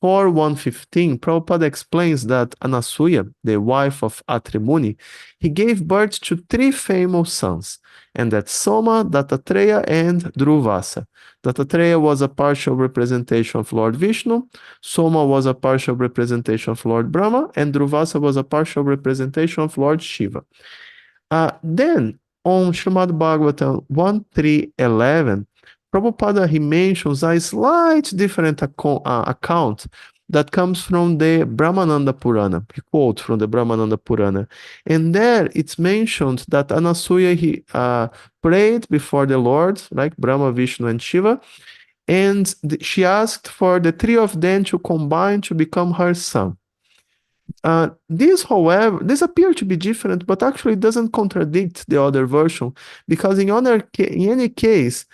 4.115, Prabhupada explains that Anasuya, the wife of Atri Muni, he gave birth to 3 famous sons, and that's Soma, Dattatreya, and Dhruvasa. Dattatreya was a partial representation of Lord Vishnu, Soma was a partial representation of Lord Brahma, and Dhruvasa was a partial representation of Lord Shiva. Then, on Srimad Bhagavatam 1.3.11, Prabhupada, he mentions a slight different account that comes from the Brahmananda Purana. He quotes from the Brahmananda Purana. And there it's mentioned that Anasuya, he prayed before the Lord, like Brahma, Vishnu, and Shiva, and she asked for the 3 of them to combine to become her son. This, however, this appears to be different, but actually doesn't contradict the other version, because in any case,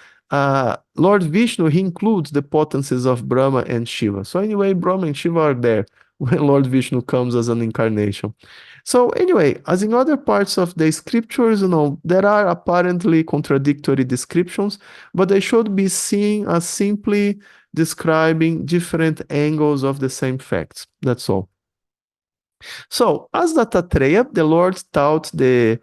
Lord Vishnu, he includes the potencies of Brahma and Shiva. So anyway, Brahma and Shiva are there when Lord Vishnu comes as an incarnation. So anyway, as in other parts of the scriptures, there are apparently contradictory descriptions, but they should be seen as simply describing different angles of the same facts. That's all. So, as Dattatreya, the Lord taught the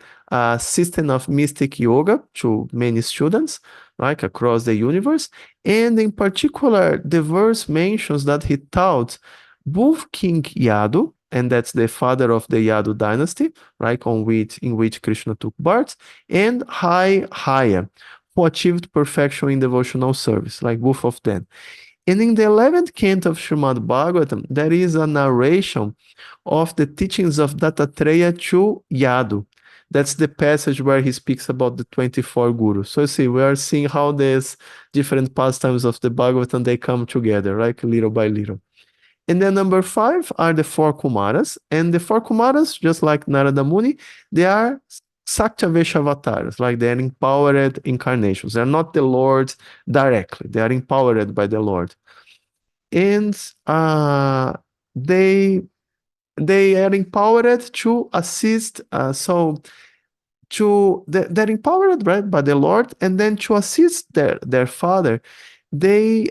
system of mystic yoga to many students, like across the universe. And in particular, the verse mentions that he taught both King Yadu, and that's the father of the Yadu dynasty, right, in which Krishna took birth, and Haya, who achieved perfection in devotional service, like both of them. And in the 11th canto of Srimad Bhagavatam, there is a narration of the teachings of Dattatreya to Yadu. That's the passage where he speaks about the 24 gurus. So you see, we are seeing how these different pastimes of the Bhagavatam, they come together, right? Little by little. And then number 5 are the 4 Kumaras. And the 4 Kumaras, just like Narada Muni, they are Saktavesha avatars, like they're empowered incarnations. They're not the Lord directly. They are empowered by the Lord. And they are empowered to assist. They're empowered, right, by the Lord, and then to assist their father, they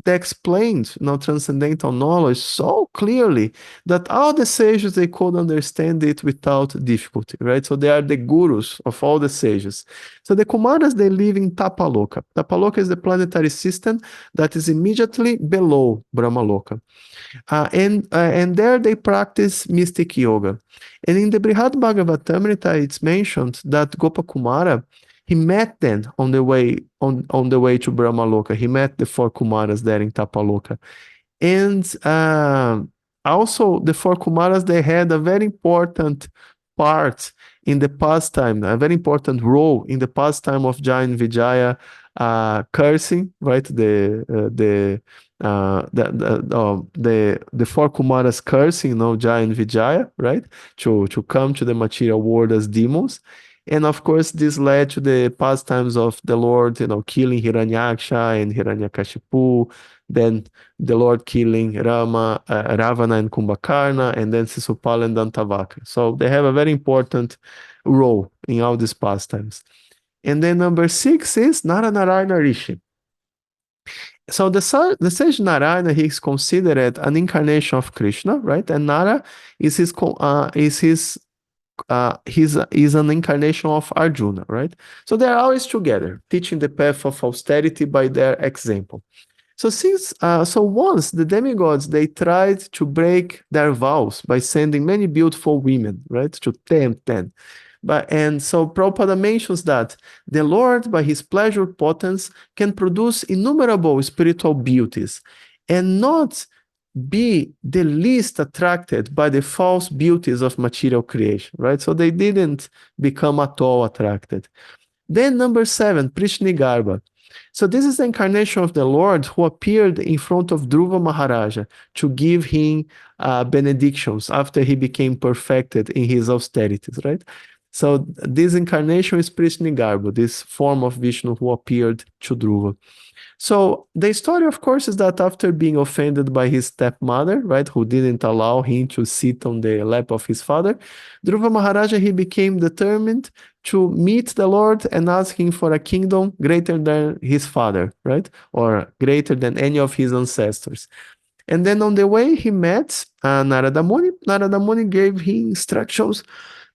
explained, transcendental knowledge so clearly that all the sages, they could understand it without difficulty, right? So they are the gurus of all the sages. So the Kumaras, they live in Tapaloka. Tapaloka is the planetary system that is immediately below Brahmaloka. And there they practice mystic yoga. And in the Virāṭ-puruṣa, it's mentioned that Gopakumara, he met them on the way to Brahmaloka. He met the 4 Kumaras there in Tapaloka. And also the 4 Kumaras, they had a very important part in the pastime, a very important role in the pastime of Jaya and Vijaya, cursing, right? The 4 Kumaras cursing, Jaya and Vijaya, right? To come to the material world as demons. And of course, this led to the pastimes of the Lord, killing Hiranyaksha and Hiranyakashipu, then the Lord killing Ravana and Kumbhakarna, and then Sisupala and Dantavaka. So they have a very important role in all these pastimes. And then number 6 is Naranarayana Rishi. So the sage Narayana, he is considered an incarnation of Krishna, right? And Nara is he's an incarnation of Arjuna, right? So they're always together, teaching the path of austerity by their example. So once the demigods, they tried to break their vows by sending many beautiful women, right, to tempt them. And so Prabhupada mentions that the Lord, by his pleasure potence, can produce innumerable spiritual beauties and not be the least attracted by the false beauties of material creation, right? So they didn't become at all attracted. Then number 7, Prishnigarbha. So this is the incarnation of the Lord who appeared in front of Dhruva Maharaja to give him benedictions after he became perfected in his austerities, right? So this incarnation is Prishnigarbha, this form of Vishnu who appeared to Dhruva. So the story, of course, is that after being offended by his stepmother, right, who didn't allow him to sit on the lap of his father, Dhruva Maharaja, he became determined to meet the Lord and ask him for a kingdom greater than his father, right, or greater than any of his ancestors. And then on the way, he met Narada Muni. Narada Muni gave him instructions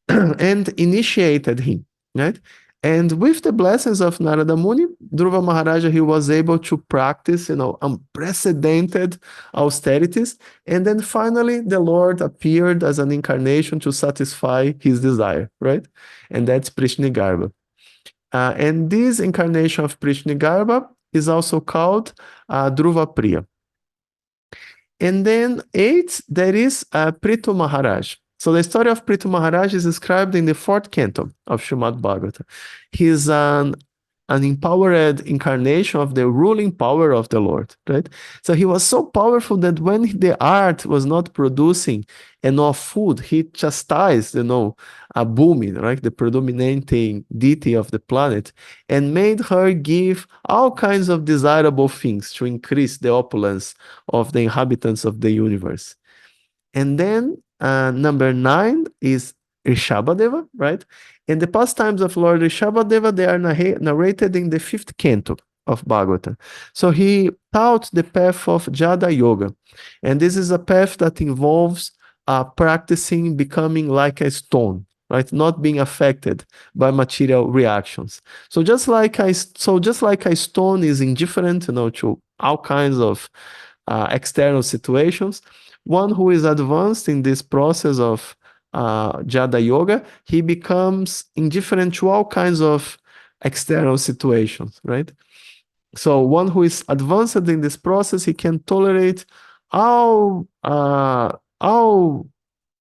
and initiated him, right? And with the blessings of Narada Muni, Dhruva Maharaja, he was able to practice, unprecedented austerities. And then finally, the Lord appeared as an incarnation to satisfy his desire, right? And that's Prishnigarbha. And this incarnation of Prishnigarbha is also called Dhruva Priya. And then 8, there is Prithu Maharaj. So the story of Prithu Maharaj is described in the 4th canto of Srimad Bhagavatam. He's an empowered incarnation of the ruling power of the Lord, right? So he was so powerful that when the earth was not producing enough food, he chastised, Bhumi, right, the predominating deity of the planet, and made her give all kinds of desirable things to increase the opulence of the inhabitants of the universe. And then number 9 is Rishabhadeva, right? And the pastimes of Lord Rishabhadeva, they are narrated in the 5th canto of Bhagavatam. So he taught the path of Jada Yoga. And this is a path that involves practicing becoming like a stone, right? Not being affected by material reactions. So just like a stone is indifferent, to all kinds of external situations, one who is advanced in this process of Jada Yoga, he becomes indifferent to all kinds of external situations, right? So one who is advanced in this process, he can tolerate all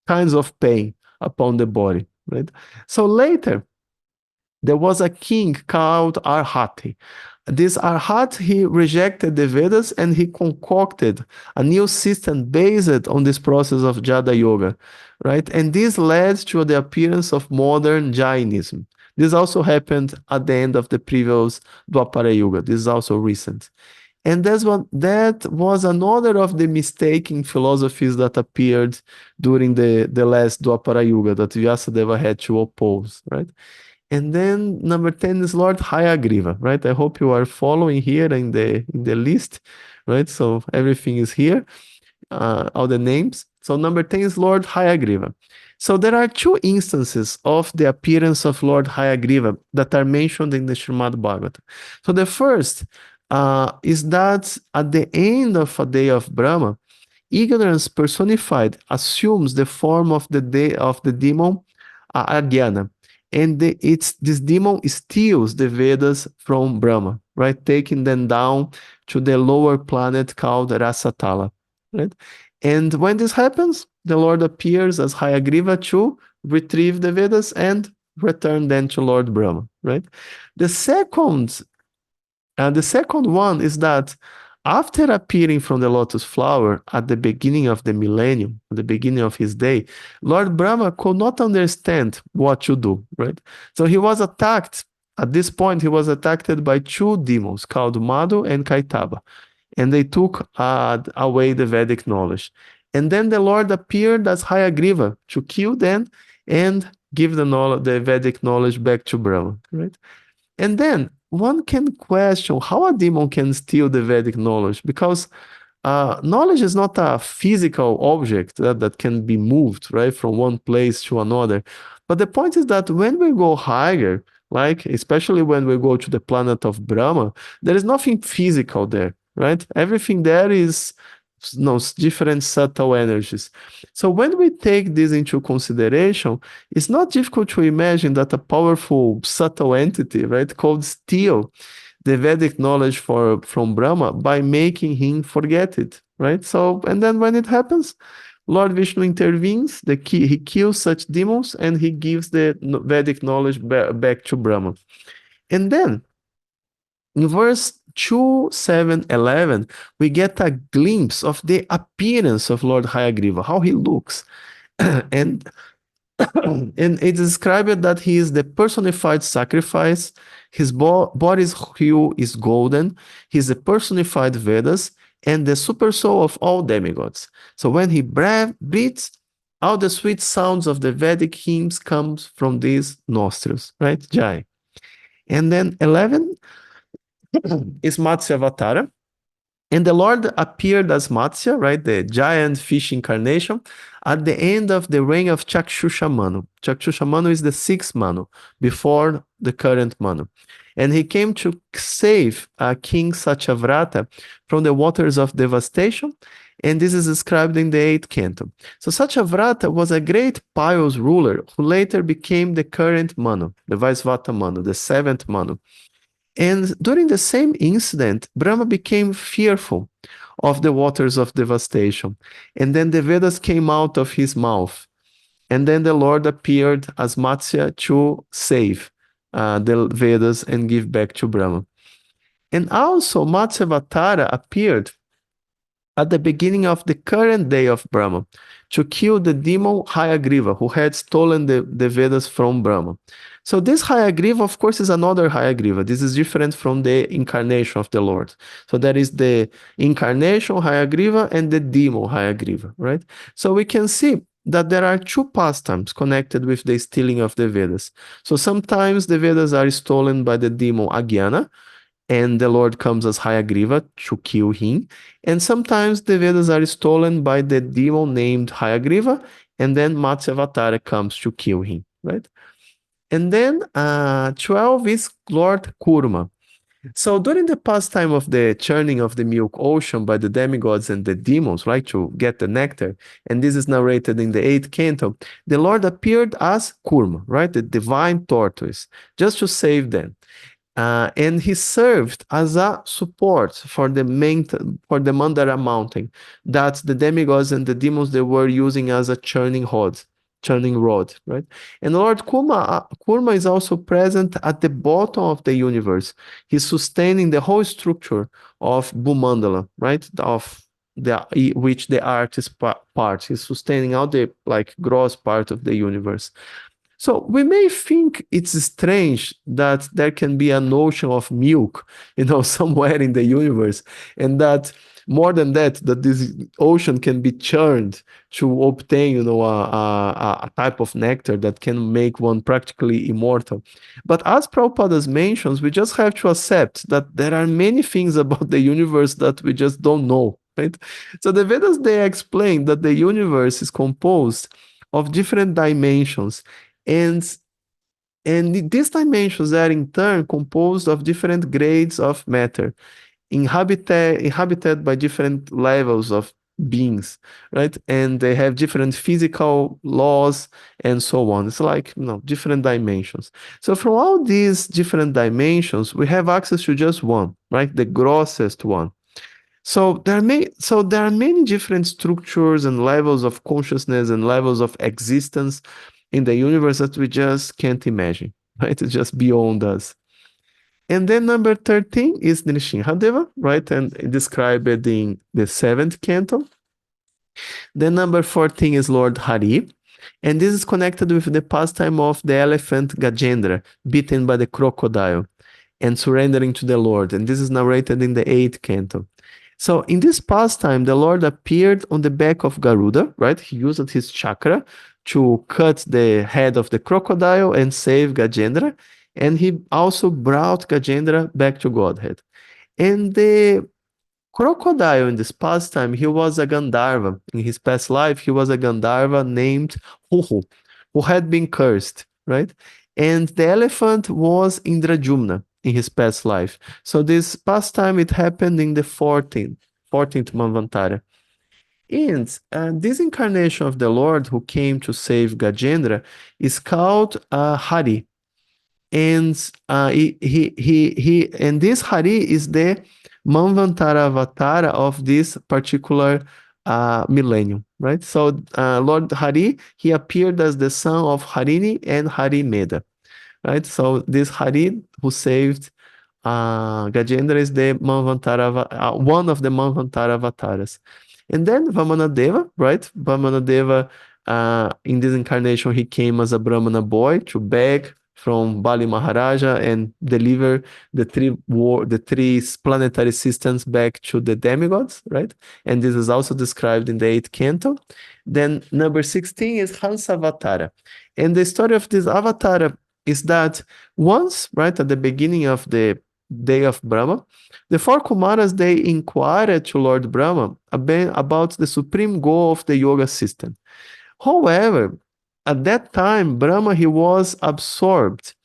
kinds of pain upon the body, right? So later, there was a king called Arhati. This Arhat, he rejected the Vedas and he concocted a new system based on this process of Jada Yoga, right? And this led to the appearance of modern Jainism. This also happened at the end of the previous Dwapara Yuga. This is also recent. And that was another of the mistaken philosophies that appeared during the last Dwapara Yuga that Vyasadeva had to oppose, right? And then number 10 is Lord Hayagriva, right? I hope you are following here in the list, right? So everything is here, all the names. So number 10 is Lord Hayagriva. So there are two instances of the appearance of Lord Hayagriva that are mentioned in the Srimad Bhagavatam. So the first is that at the end of a day of Brahma, ignorance personified assumes the form of the demon Agyana. And this demon steals the Vedas from Brahma, right? Taking them down to the lower planet called Rasatala, right? And when this happens, the Lord appears as Hayagriva to retrieve the Vedas and return them to Lord Brahma, right? The second one is that after appearing from the lotus flower at the beginning of the millennium, at the beginning of his day, Lord Brahma could not understand what to do, right? So he was attacked. At this point, he was attacked by two demons called Madhu and Kaitaba, and they took away the Vedic knowledge. And then the Lord appeared as Hayagriva to kill them and give the Vedic knowledge back to Brahma, right? And then one can question how a demon can steal the Vedic knowledge, because knowledge is not a physical object that can be moved, right, from one place to another. But the point is that when we go higher, like especially when we go to the planet of Brahma, there is nothing physical there, right? Everything there is different subtle energies. So when we take this into consideration, it's not difficult to imagine that a powerful subtle entity, right, could steal the Vedic knowledge from Brahma by making him forget it, right? So, and then when it happens, Lord Vishnu intervenes, he kills such demons, and he gives the Vedic knowledge back to Brahma. And then, in verse 2, 7, 11, we get a glimpse of the appearance of Lord Hayagriva, how he looks. and it's described that he is the personified sacrifice, his body's hue is golden, he's the personified Vedas, and the super soul of all demigods. So when he breathes, all the sweet sounds of the Vedic hymns comes from these nostrils, right? Jai. And then 11 is Matsya Avatara. And the Lord appeared as Matsya, right, the giant fish incarnation, at the end of the reign of Chakshusha Manu. Chakshusha Manu is the sixth Manu, before the current Manu. And he came to save King Satyavrata from the waters of devastation, and this is described in the 8th canto. So Satyavrata was a great pious ruler who later became the current Manu, the Vaisvata Manu, the 7th Manu. And during the same incident, Brahma became fearful of the waters of devastation. And then the Vedas came out of his mouth. And then the Lord appeared as Matsya to save the Vedas and give back to Brahma. And also Matsya Avatara appeared at the beginning of the current day of Brahma to kill the demon Hayagriva, who had stolen the Vedas from Brahma. So this Hayagriva, of course, is another Hayagriva. This is different from the incarnation of the Lord. So there is the incarnation Hayagriva and the demon Hayagriva, right? So we can see that there are two pastimes connected with the stealing of the Vedas. So sometimes the Vedas are stolen by the demon Agyana, and the Lord comes as Hayagriva to kill him. And sometimes the Vedas are stolen by the demon named Hayagriva, and then Matsya Avatara comes to kill him, right? And then 12 is Lord Kurma. So during the pastime of the churning of the milk ocean by the demigods and the demons, right, to get the nectar, and this is narrated in the 8th canto, the Lord appeared as Kurma, right, the divine tortoise, just to save them. And he served as a support for the Mandara mountain that the demigods and the demons, they were using as a churning rod. turning rod, right? And Lord Kurma is also present at the bottom of the universe. He's sustaining the whole structure of Bhumandala, right? Of which the art is part. He's sustaining all the like gross part of the universe. So we may think it's strange that there can be an ocean of milk, somewhere in the universe, and that more than that, that this ocean can be churned to obtain, a type of nectar that can make one practically immortal. But as Prabhupada mentions, we just have to accept that there are many things about the universe that we just don't know, right? So the Vedas, they explain that the universe is composed of different dimensions, and these dimensions are in turn composed of different grades of matter, inhabited by different levels of beings, right? And they have different physical laws and so on. It's like, different dimensions. So from all these different dimensions, we have access to just one, right? The grossest one. So there are many different structures and levels of consciousness and levels of existence in the universe that we just can't imagine, right? It's just beyond us. And then number 13 is Nrsimhadeva, right? And described in the 7th canto. Then number 14 is Lord Hari. And this is connected with the pastime of the elephant Gajendra, beaten by the crocodile and surrendering to the Lord. And this is narrated in the 8th canto. So in this pastime, the Lord appeared on the back of Garuda, right? He used his chakra to cut the head of the crocodile and save Gajendra. And he also brought Gajendra back to Godhead. And the crocodile in this pastime, he was a Gandharva. In his past life, he was a Gandharva named Huhu, who had been cursed, right? And the elephant was Indrajumna in his past life. So this pastime, it happened in the 14th Manvantara. And this incarnation of the Lord who came to save Gajendra is called Hari. And and this Hari is the Manvantara avatar of this particular millennium, right? So Lord Hari, he appeared as the son of Harini and Harimeda, right? So this Hari who saved Gajendra is the Manvantara, one of the Manvantara avatars. And then Vamanadeva, right? Vamanadeva, in this incarnation, he came as a Brahmana boy to beg from Bali Maharaja and deliver the three planetary systems back to the demigods, right? And this is also described in the 8th canto. Then number 16 is Hansa Avatara. And the story of this avatar is that once, right, at the beginning of the day of Brahma, the 4 Kumaras, they inquired to Lord Brahma about the supreme goal of the yoga system. However, at that time, Brahma, he was absorbed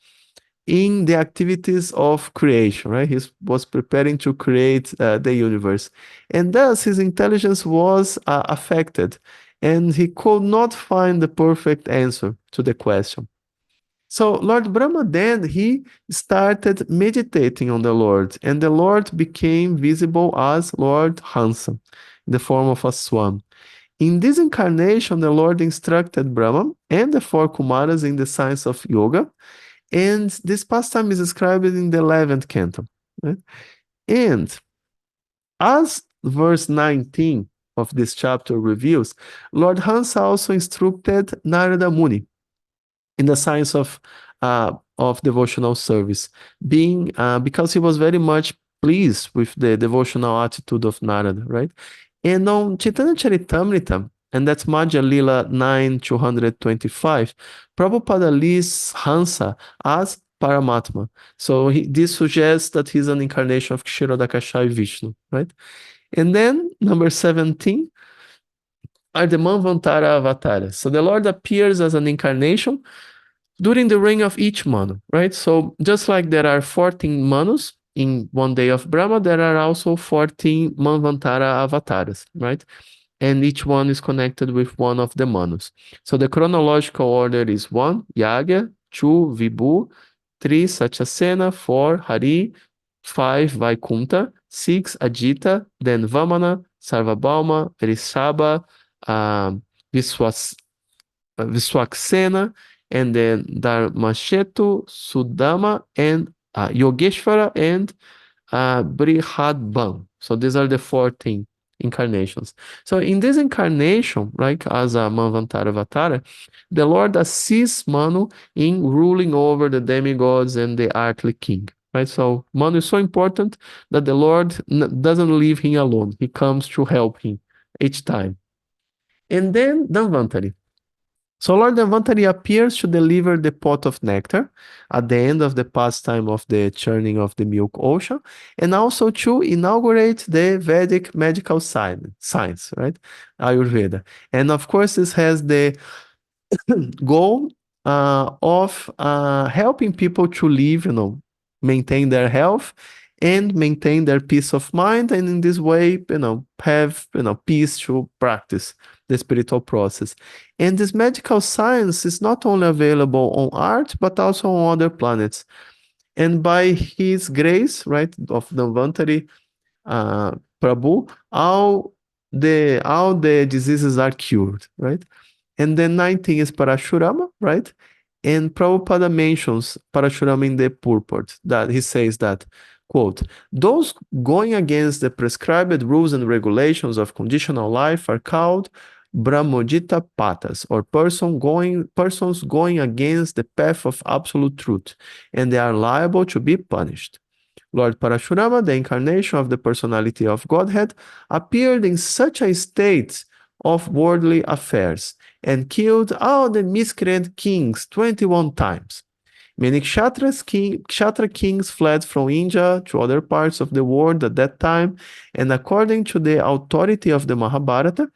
in the activities of creation, right? He was preparing to create the universe. And thus, his intelligence was affected, and he could not find the perfect answer to the question. So Lord Brahma then, he started meditating on the Lord, and the Lord became visible as Lord Hansa, in the form of a swan. In this incarnation, the Lord instructed Brahma and the 4 Kumaras in the science of yoga, and this pastime is described in the 11th canto. Right? And as verse 19 of this chapter reveals, Lord Hansa also instructed Narada Muni in the science of devotional service, because he was very much pleased with the devotional attitude of Narada, right? And on Chaitanya Charitamrita, and that's Madhya Lila 9:225, Prabhupada lists Hansa as Paramatma. So this suggests that he's an incarnation of Kshirodakashayi Vishnu, right? And then number 17 are the Manvantara avatars. So the Lord appears as an incarnation during the reign of each Manu, right? So just like there are 14 Manus in one day of Brahma, there are also 14 Manvantara avatars, right? And each one is connected with one of the Manus. So the chronological order is 1, Yagya, 2, Vibhu, 3, Satyasena, 4, Hari, 5, Vaikunta, 6, Ajita, then Vamana, Sarvabhauma, Rishabha, Viswaksena, and then Dharmashetu, Sudama, and Yogeshwara, and Brihadbam. So these are the 14 incarnations. So in this incarnation, right, as a Manvantara Avatara, the Lord assists Manu in ruling over the demigods and the earthly king. Right? So Manu is so important that the Lord doesn't leave him alone. He comes to help him each time. And then Dhanvantari. So Lord Dhanvantari appears to deliver the pot of nectar at the end of the pastime of the churning of the milk ocean, and also to inaugurate the Vedic medical science, right? Ayurveda. And of course, this has the goal of helping people to live, maintain their health and maintain their peace of mind, and in this way, have, peace to practice the spiritual process. And this medical science is not only available on Earth, but also on other planets. And by his grace, right, of Dhanvantari Prabhu, all the diseases are cured, right? And then 19 is Parashurama, right? And Prabhupada mentions Parashurama in the purport, that he says that, quote, those going against the prescribed rules and regulations of conditional life are called Brahmojita Patas, or persons going against the path of absolute truth, and they are liable to be punished. Lord Parashurama, the incarnation of the personality of Godhead, appeared in such a state of worldly affairs and killed all the miscreant kings 21 times. Many Kshatriya kings fled from India to other parts of the world at that time, and according to the authority of the Mahabharata,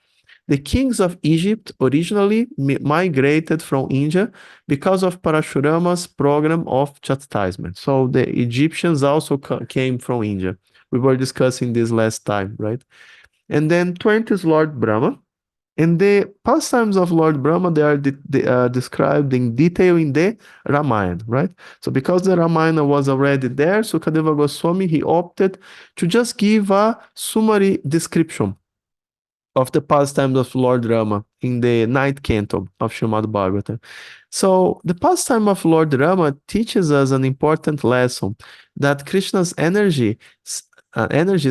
the kings of Egypt originally migrated from India because of Parashurama's program of chastisement. So the Egyptians also came from India. We were discussing this last time, right? And then 20 is Lord Brahma. And the pastimes of Lord Brahma, they are described in detail in the Ramayana, right? So because the Ramayana was already there, Sukadeva Goswami, he opted to just give a summary description of the pastimes of Lord Rama in the 9th canto of Srimad Bhagavatam. So the pastime of Lord Rama teaches us an important lesson, that Krishna's energies,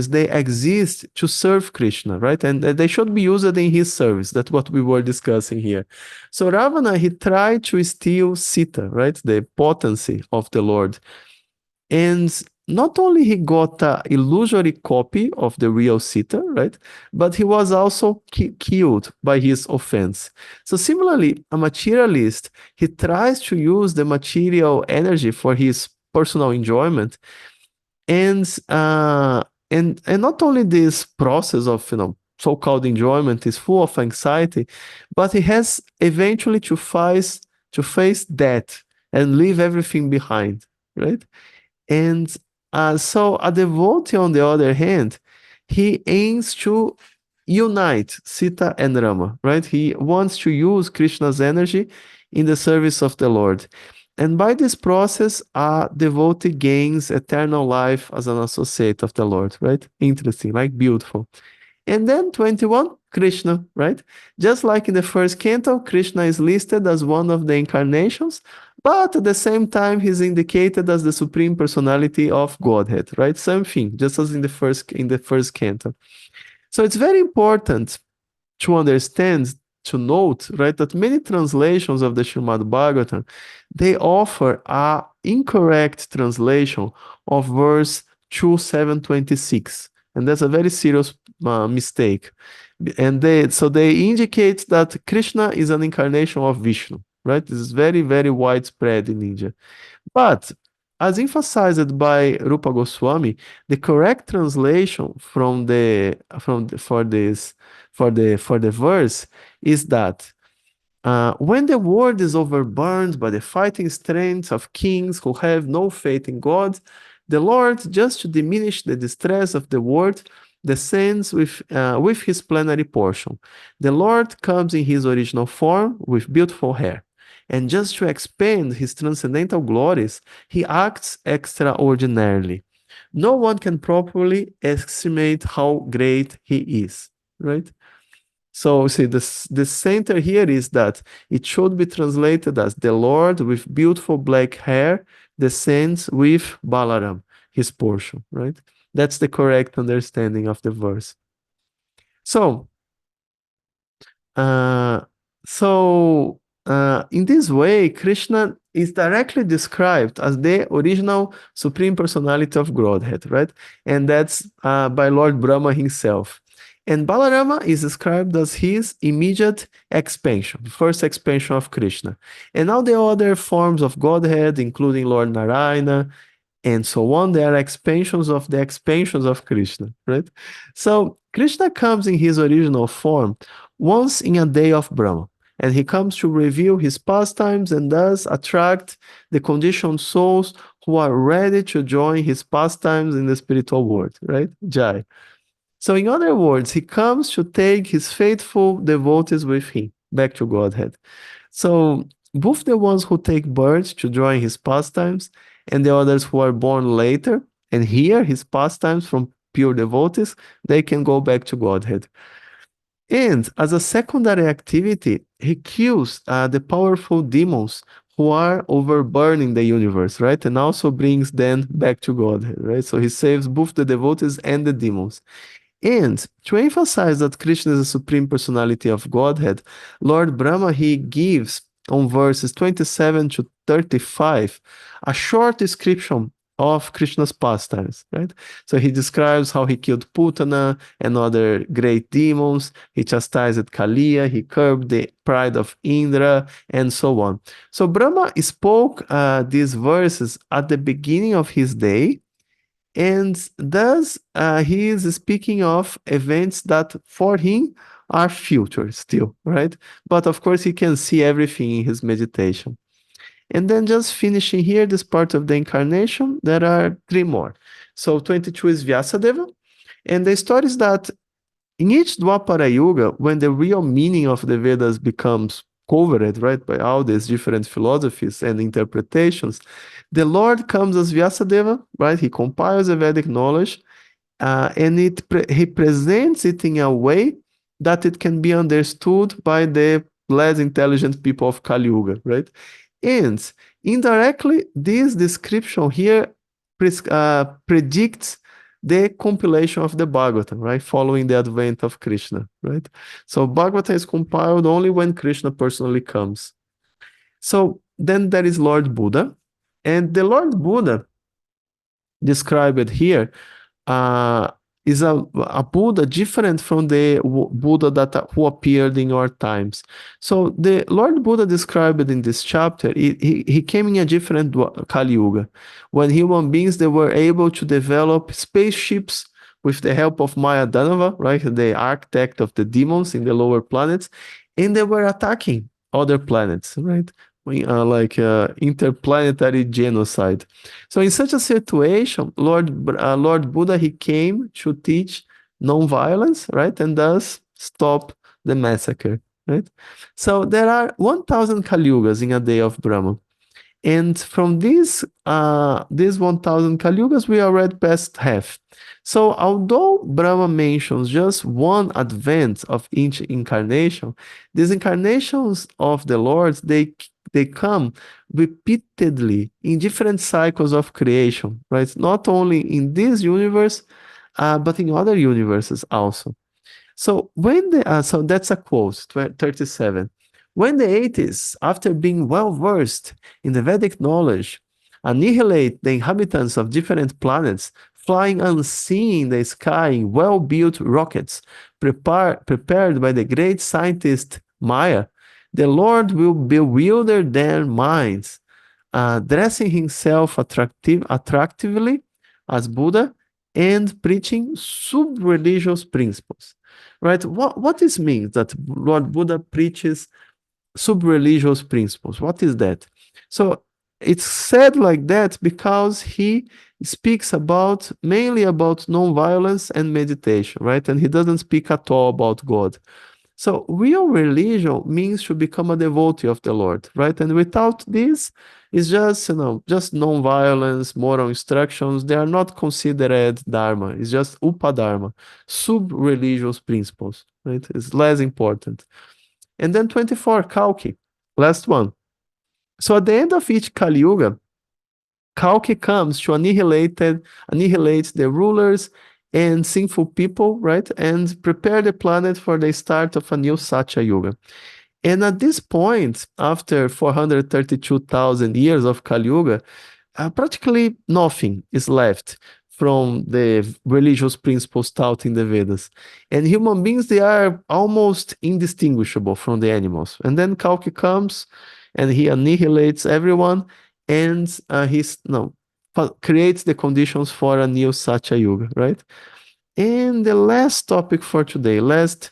they exist to serve Krishna, right? And they should be used in his service. That's what we were discussing here. So Ravana, he tried to steal Sita, right? The potency of the Lord. And not only he got an illusory copy of the real Sita, right? But he was also killed by his offense. So similarly, a materialist, he tries to use the material energy for his personal enjoyment. And not only this process of, so-called enjoyment is full of anxiety, but he has eventually to face death and leave everything behind, right? And so a devotee, on the other hand, he aims to unite Sita and Rama, right? He wants to use Krishna's energy in the service of the Lord. And by this process, a devotee gains eternal life as an associate of the Lord, right? Interesting, like beautiful. And then 21, Krishna, right? Just like in the first canto, Krishna is listed as one of the incarnations, but at the same time, he's indicated as the supreme personality of Godhead, right? Same thing, just as in the first canto. So it's very important to understand, to note, right, that many translations of the Srimad Bhagavatam, they offer a incorrect translation of verse 2726. And that's a very serious mistake. And they indicate that Krishna is an incarnation of Vishnu, right? This is very, very widespread in India. But as emphasized by Rupa Goswami, the correct translation for the verse is that when the world is overburned by the fighting strength of kings who have no faith in God, the Lord, just to diminish the distress of the world, descends with his plenary portion. The Lord comes in his original form with beautiful hair. And just to expand his transcendental glories, he acts extraordinarily. No one can properly estimate how great he is, right? So see, the center here is that it should be translated as the Lord with beautiful black hair descends with Balaram, his portion, right? That's the correct understanding of the verse. So, uh, in this way, Krishna is directly described as the original Supreme Personality of Godhead, right? And that's by Lord Brahma himself. And Balarama is described as his immediate expansion, the first expansion of Krishna. And all the other forms of Godhead, including Lord Narayana, and so on, they are expansions of Krishna, right? So Krishna comes in his original form once in a day of Brahma, and he comes to reveal his pastimes and thus attract the conditioned souls who are ready to join his pastimes in the spiritual world, right? Jai. So in other words, he comes to take his faithful devotees with him back to Godhead. So both the ones who take birth to join his pastimes and the others who are born later and hear his pastimes from pure devotees, they can go back to Godhead. And as a secondary activity, he kills the powerful demons who are overburning the universe, right? And also brings them back to Godhead, right? So he saves both the devotees and the demons. And to emphasize that Krishna is the Supreme Personality of Godhead, Lord Brahma, he gives on verses 27 to 35 a short description of Krishna's pastimes, right? So he describes how he killed Putana and other great demons, he chastised Kaliya, he curbed the pride of Indra, and so on. So Brahma spoke these verses at the beginning of his day, and thus he is speaking of events that for him are future still, right? But of course, he can see everything in his meditation. And then just finishing here, this part of the incarnation, there are three more. So 22 is Vyasadeva. And the story is that in each Dwapara Yuga, when the real meaning of the Vedas becomes covered, right, by all these different philosophies and interpretations, the Lord comes as Vyasadeva, right? He compiles the Vedic knowledge, and he presents it in a way that it can be understood by the less intelligent people of Kali Yuga, right? And indirectly, this description here predicts the compilation of the Bhagavatam, right? Following the advent of Krishna, right? So Bhagavatam is compiled only when Krishna personally comes. So then there is Lord Buddha, and the Lord Buddha described here is a Buddha different from the Buddha who appeared in our times. So the Lord Buddha described in this chapter, he came in a different Kali Yuga, when human beings, they were able to develop spaceships with the help of Maya Danava, right, the architect of the demons in the lower planets, and they were attacking other planets, right? Like interplanetary genocide. So in such a situation, Lord Buddha, he came to teach non-violence, right, and thus stop the massacre, right? So there are 1,000 Kali-yugas in a day of Brahma. And from these 1,000 Kali-yugas, we are already past half. So although Brahma mentions just one advent of each incarnation, these incarnations of the Lords, they come repeatedly in different cycles of creation, right? Not only in this universe, but in other universes also. So so that's a quote, 37. When the atheists, after being well versed in the Vedic knowledge, annihilate the inhabitants of different planets, flying unseen in the sky in well-built rockets, prepared by the great scientist Maya, the Lord will bewilder their minds, dressing himself attractively as Buddha and preaching sub-religious principles. Right? What this means, that Lord Buddha preaches sub-religious principles? What is that? So it's said like that because he speaks mainly about non-violence and meditation, right? And he doesn't speak at all about God. So real religion means to become a devotee of the Lord, right? And without this, It's just, just non-violence, moral instructions. They are not considered dharma. It's just upadharma, sub-religious principles, right? It's less important. And then 24, Kalki, last one. So at the end of each Kali Yuga, Kalki comes to annihilate the rulers and sinful people, right? And prepare the planet for the start of a new Satya Yuga. And at this point, after 432,000 years of Kali Yuga, practically nothing is left from the religious principles taught in the Vedas. And human beings, they are almost indistinguishable from the animals. And then Kalki comes and he annihilates everyone, and creates the conditions for a new Satya Yuga, right? And the last topic for today, this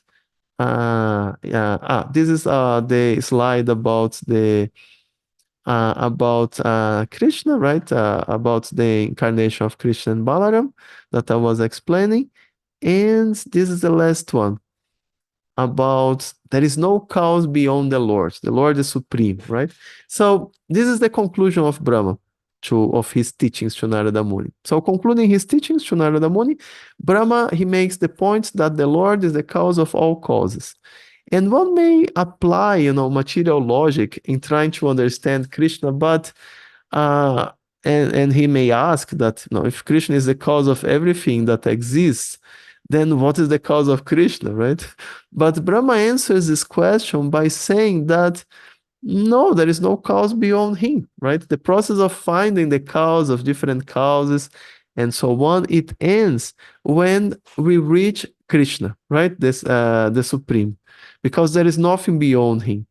is the slide about Krishna, right? About the incarnation of Krishna and Balaram that I was explaining. And this is the last one about there is no cause beyond the Lord. The Lord is supreme, right? So this is the conclusion of Brahma of his teachings to Narada Muni. So concluding his teachings to Narada Muni, Brahma, he makes the point that the Lord is the cause of all causes. And one may apply, material logic in trying to understand Krishna, but and he may ask that, if Krishna is the cause of everything that exists, then what is the cause of Krishna, right? But Brahma answers this question by saying that no, there is no cause beyond him, right? The process of finding the cause of different causes and so on, it ends when we reach Krishna, right? The Supreme, because there is nothing beyond him.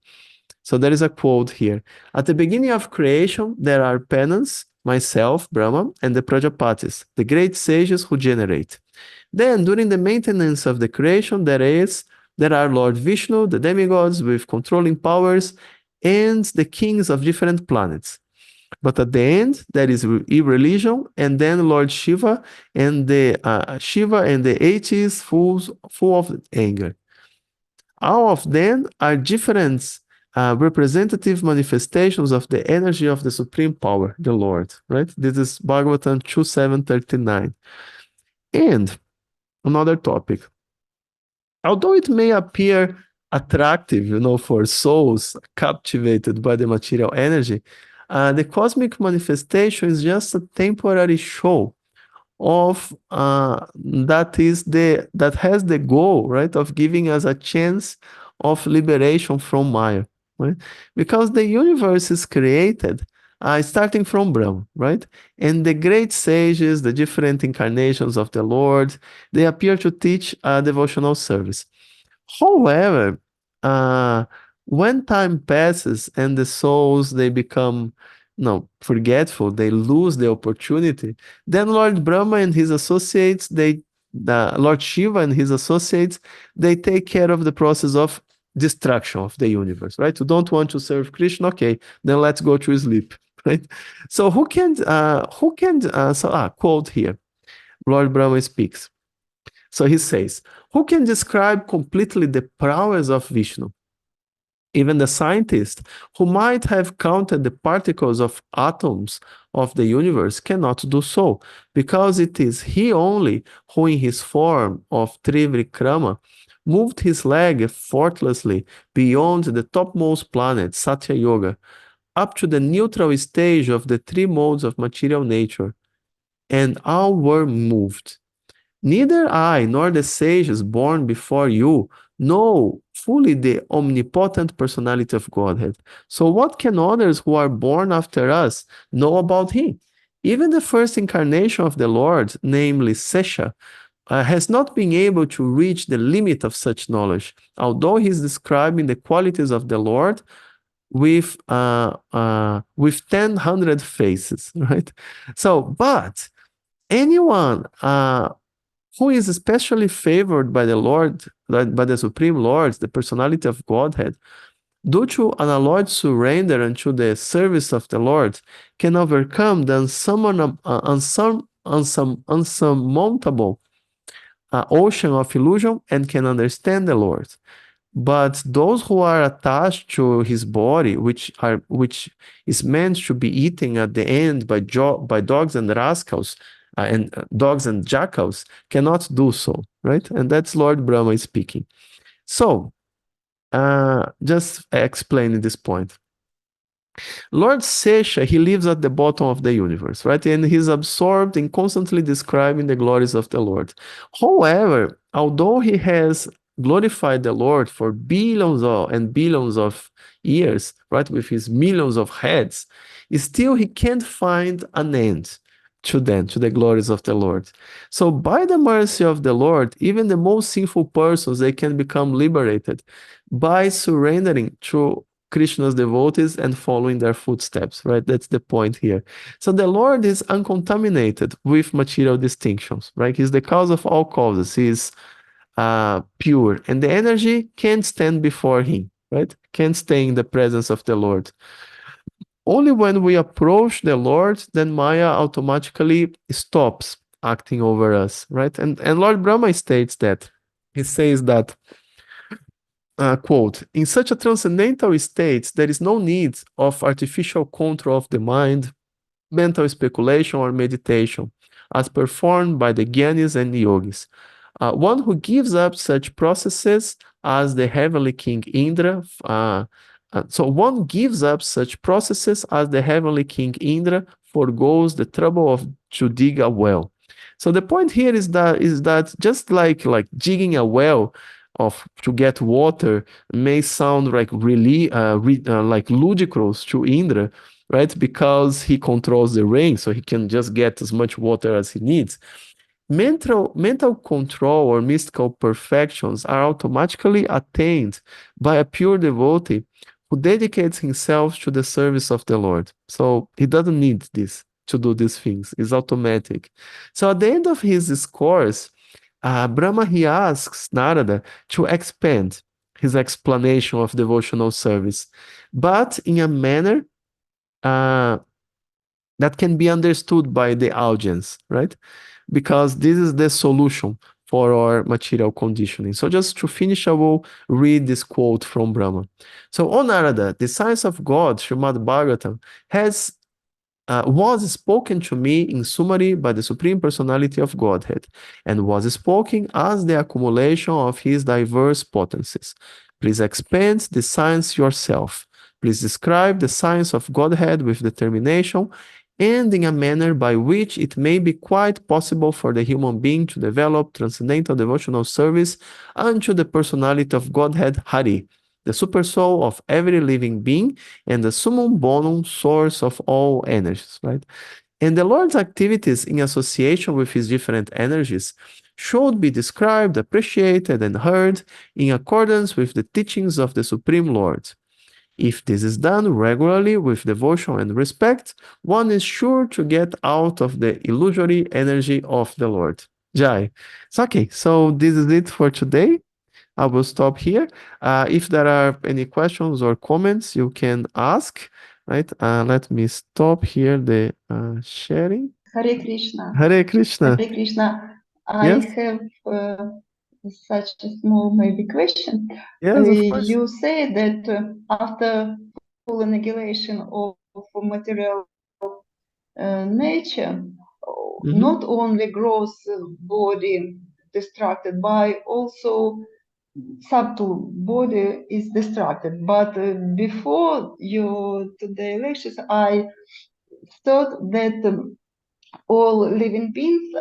So there is a quote here. At the beginning of creation, there are penance, myself, Brahma, and the Prajapatis, the great sages who generate. Then, during the maintenance of the creation, there are Lord Vishnu, the demigods with controlling powers, and the kings of different planets. But at the end, there is irreligion, and then Lord Shiva and the atheists full of anger. All of them are different representative manifestations of the energy of the supreme power, the Lord, right? This is Bhagavatam 2.7.39. And another topic. Although it may appear attractive, for souls captivated by the material energy, the cosmic manifestation is just a temporary show of that has the goal, right, of giving us a chance of liberation from Maya, right? Because the universe is created starting from Brahma, right? And the great sages, the different incarnations of the Lord, they appear to teach devotional service. However, when time passes and the souls, they become forgetful, they lose the opportunity, then Lord Brahma and his associates, Lord Shiva and his associates, they take care of the process of destruction of the universe, right? You don't want to serve Krishna, okay, then let's go to sleep, right? So quote here, Lord Brahma speaks. So he says, who can describe completely the prowess of Vishnu? Even the scientist who might have counted the particles of atoms of the universe cannot do so, because it is he only who in his form of Trivikrama moved his leg effortlessly beyond the topmost planet, Satya Yoga, up to the neutral stage of the three modes of material nature, and all were moved. Neither I nor the sages born before you know fully the omnipotent personality of Godhead. So what can others who are born after us know about him? Even the first incarnation of the Lord, namely Sesha, has not been able to reach the limit of such knowledge, although he is describing the qualities of the Lord with 1,000 faces, right? So, but anyone who is especially favored by the Lord, by the Supreme Lord, the personality of Godhead, due to unalloyed surrender unto the service of the Lord, can overcome the unsurmountable ocean of illusion and can understand the Lord. But those who are attached to his body, which is meant to be eaten at the end by dogs and rascals, and dogs and jackals, cannot do so, right? And that's Lord Brahma speaking. So, just explaining this point. Lord Sesha, he lives at the bottom of the universe, right? And he's absorbed in constantly describing the glories of the Lord. However, although he has glorified the Lord for billions and billions of years, right, with his millions of heads, still he can't find an end to them, to the glories of the Lord. So by the mercy of the Lord, even the most sinful persons, they can become liberated by surrendering to Krishna's devotees and following their footsteps, right? That's the point here. So the Lord is uncontaminated with material distinctions, right? He's the cause of all causes. He's pure, and the energy can't stand before him, right? Can't stay in the presence of the Lord. Only when we approach the Lord, then Maya automatically stops acting over us, right? And Lord Brahma states that. He says that, quote, in such a transcendental state, there is no need of artificial control of the mind, mental speculation, or meditation, as performed by the Gyanis and Yogis. One who gives up such processes as the heavenly king Indra, so one gives up such processes as the heavenly king Indra forgoes the trouble of to dig a well. So the point here is that just like digging a well to get water may sound like really like ludicrous to Indra, right? Because he controls the rain, so he can just get as much water as he needs. Mental control or mystical perfections are automatically attained by a pure devotee who dedicates himself to the service of the Lord. So he doesn't need this to do these things. It's automatic. So at the end of his discourse, Brahma, he asks Narada to expand his explanation of devotional service, but in a manner that can be understood by the audience, right? Because this is the solution for our material conditioning. So just to finish, I will read this quote from Brahma. So, O Narada, the science of God, Srimad Bhagavatam, was spoken to me in summary by the Supreme Personality of Godhead, and was spoken as the accumulation of his diverse potencies. Please expand the science yourself. Please describe the science of Godhead with determination, and in a manner by which it may be quite possible for the human being to develop transcendental devotional service unto the personality of Godhead Hari, the supersoul of every living being, and the summum bonum source of all energies, right? And the Lord's activities in association with his different energies should be described, appreciated, and heard in accordance with the teachings of the Supreme Lord. If this is done regularly with devotion and respect, one is sure to get out of the illusory energy of the Lord. Jai. So, okay, so this is it for today. I will stop here. If there are any questions or comments, you can ask, right? Let me stop here the sharing. Hare Krishna. Hare Krishna. Hare Krishna. I Yes. have such a small maybe question. Yes, of course. You say that after full annihilation of material nature, not only gross body distracted, but also subtle body is distracted. But before your today lectures, I thought that all living beings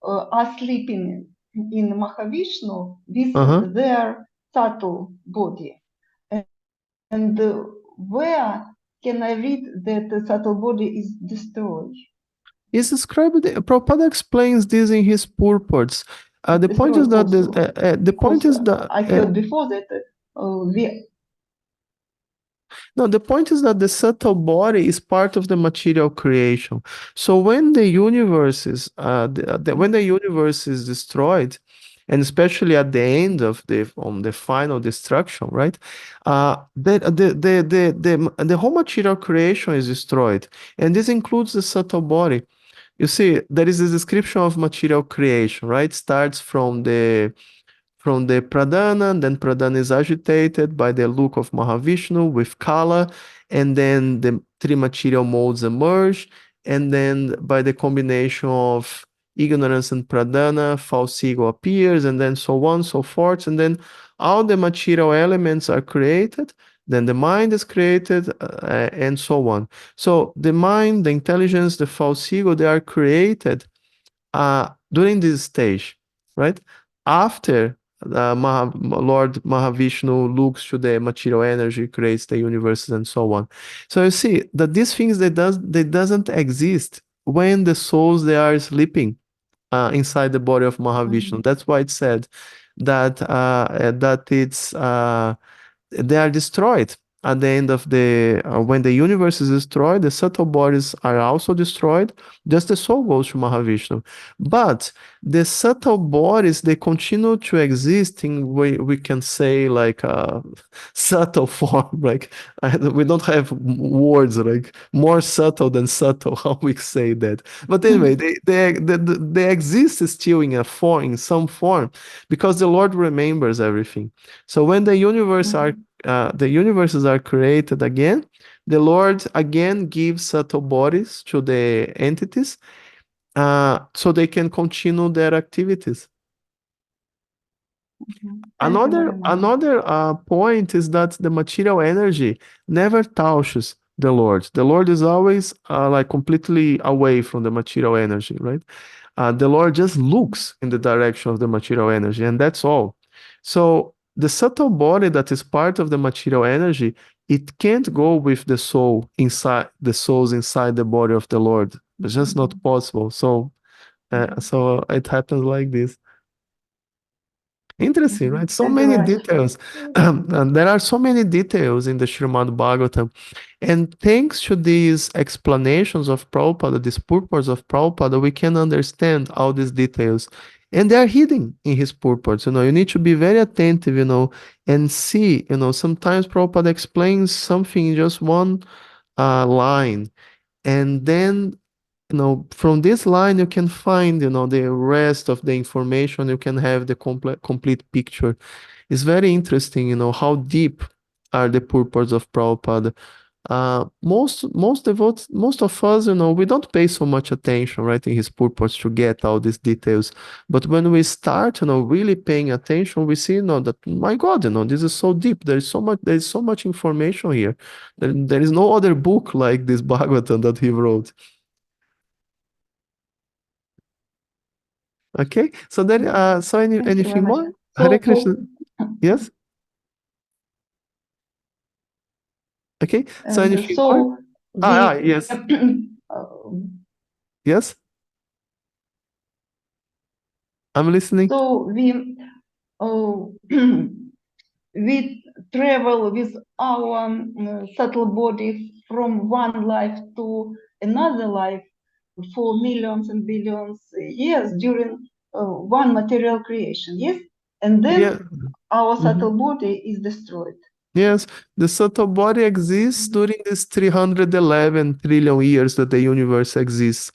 are sleeping in Mahavishnu with their subtle body. And where can I read that the subtle body is destroyed? Is described. Prabhupada explains this in his purports. The point is that the point is that I heard before that no, the point is that the subtle body is part of the material creation. So when the universe is when the universe is destroyed, and especially at the end of the final destruction, right? The whole material creation is destroyed, and this includes the subtle body. You see, there is a description of material creation, right? Starts from the from the pradhana, and then pradhana is agitated by the look of Mahavishnu with Kala, and then the three material modes emerge, and then by the combination of ignorance and pradhana, false ego appears, and then so on, so forth, and then all the material elements are created, then the mind is created, and so on. So the mind, the intelligence, the false ego, they are created during this stage, right? After Lord Mahavishnu looks to the material energy, creates the universes and so on. So you see that these things they doesn't exist when the souls they are sleeping inside the body of Mahavishnu. That's why it said that it's they are destroyed at the end of the when the universe is destroyed, the subtle bodies are also destroyed, just the soul goes to Mahavishnu. But the subtle bodies they continue to exist in we can say like a subtle form, like we don't have words like more subtle than subtle how we say that. But anyway, they exist still in a form, in some form, because the Lord remembers everything. So when the universes are created again, the Lord again gives subtle bodies to the entities, so they can continue their activities. Thank you very much. Another point is that the material energy never touches the Lord. The Lord is always like completely away from the material energy, right? The Lord just looks in the direction of the material energy, and that's all. So the subtle body that is part of the material energy, it can't go with the soul inside the souls inside the body of the Lord. It's just not possible. So so it happens like this. Interesting, right? So Thank you many very much. details. And there are so many details in the Srimad Bhagavatam. And thanks to these explanations of Prabhupada, these purports of Prabhupada, we can understand all these details. And they are hidden in his purports. You need to be very attentive, and see, sometimes Prabhupada explains something in just one line. And then from this line you can find the rest of the information. You can have the complete picture. It's very interesting how deep are the purports of Prabhupada. Most of us, we don't pay so much attention, right, in his purports to get all these details. But when we start, really paying attention, we see, that my God, this is so deep. There is so much information here. There is no other book like this Bhagavatam that he wrote. Okay, so then, Thank you very anything much. more? Hare So, Krishna. Yes. Okay. So anything more? so we Yes. Yes. I'm listening. so we we travel with our subtle body from one life to another life for millions and billions years during one material creation, yes? And then Yeah. our Mhm. subtle body is destroyed. Yes, the subtle body exists during this 311 trillion years that the universe exists.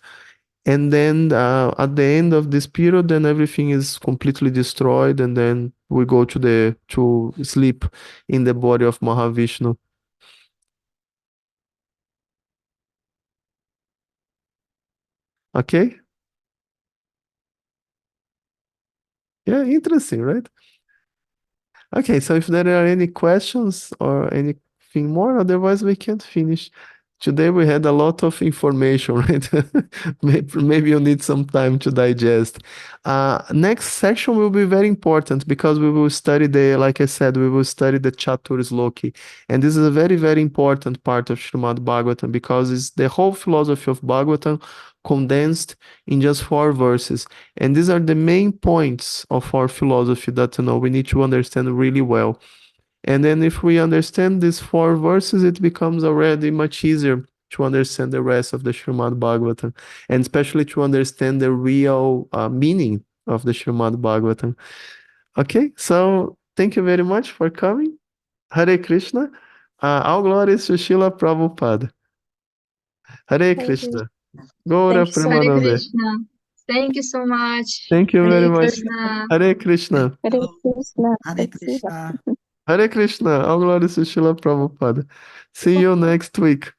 And then at the end of this period, then everything is completely destroyed, and then we go to sleep in the body of Mahavishnu. Okay? Yeah, interesting, right? Okay, so if there are any questions or anything more, otherwise we can finish. Today we had a lot of information, right? Maybe you need some time to digest. Next section will be very important because we will study like I said, we will study the Chaturshloki. And this is a very, very important part of Srimad Bhagavatam because it's the whole philosophy of Bhagavatam condensed in just 4 verses. And these are the main points of our philosophy that we need to understand really well. And then if we understand these 4 verses, it becomes already much easier to understand the rest of the Srimad Bhagavatam, and especially to understand the real meaning of the Srimad Bhagavatam. Okay, so thank you very much for coming. Hare Krishna. All glories to Srila Prabhupada. Hare Krishna. Gaura Thank you so much. Premanande. Krishna. Thank you so much. Thank you very Hare much. Krishna. Hare Krishna. Hare Krishna. Hare Спасибо. Krishna. Hare Krishna. All glories to Srila Prabhupada. See you next week.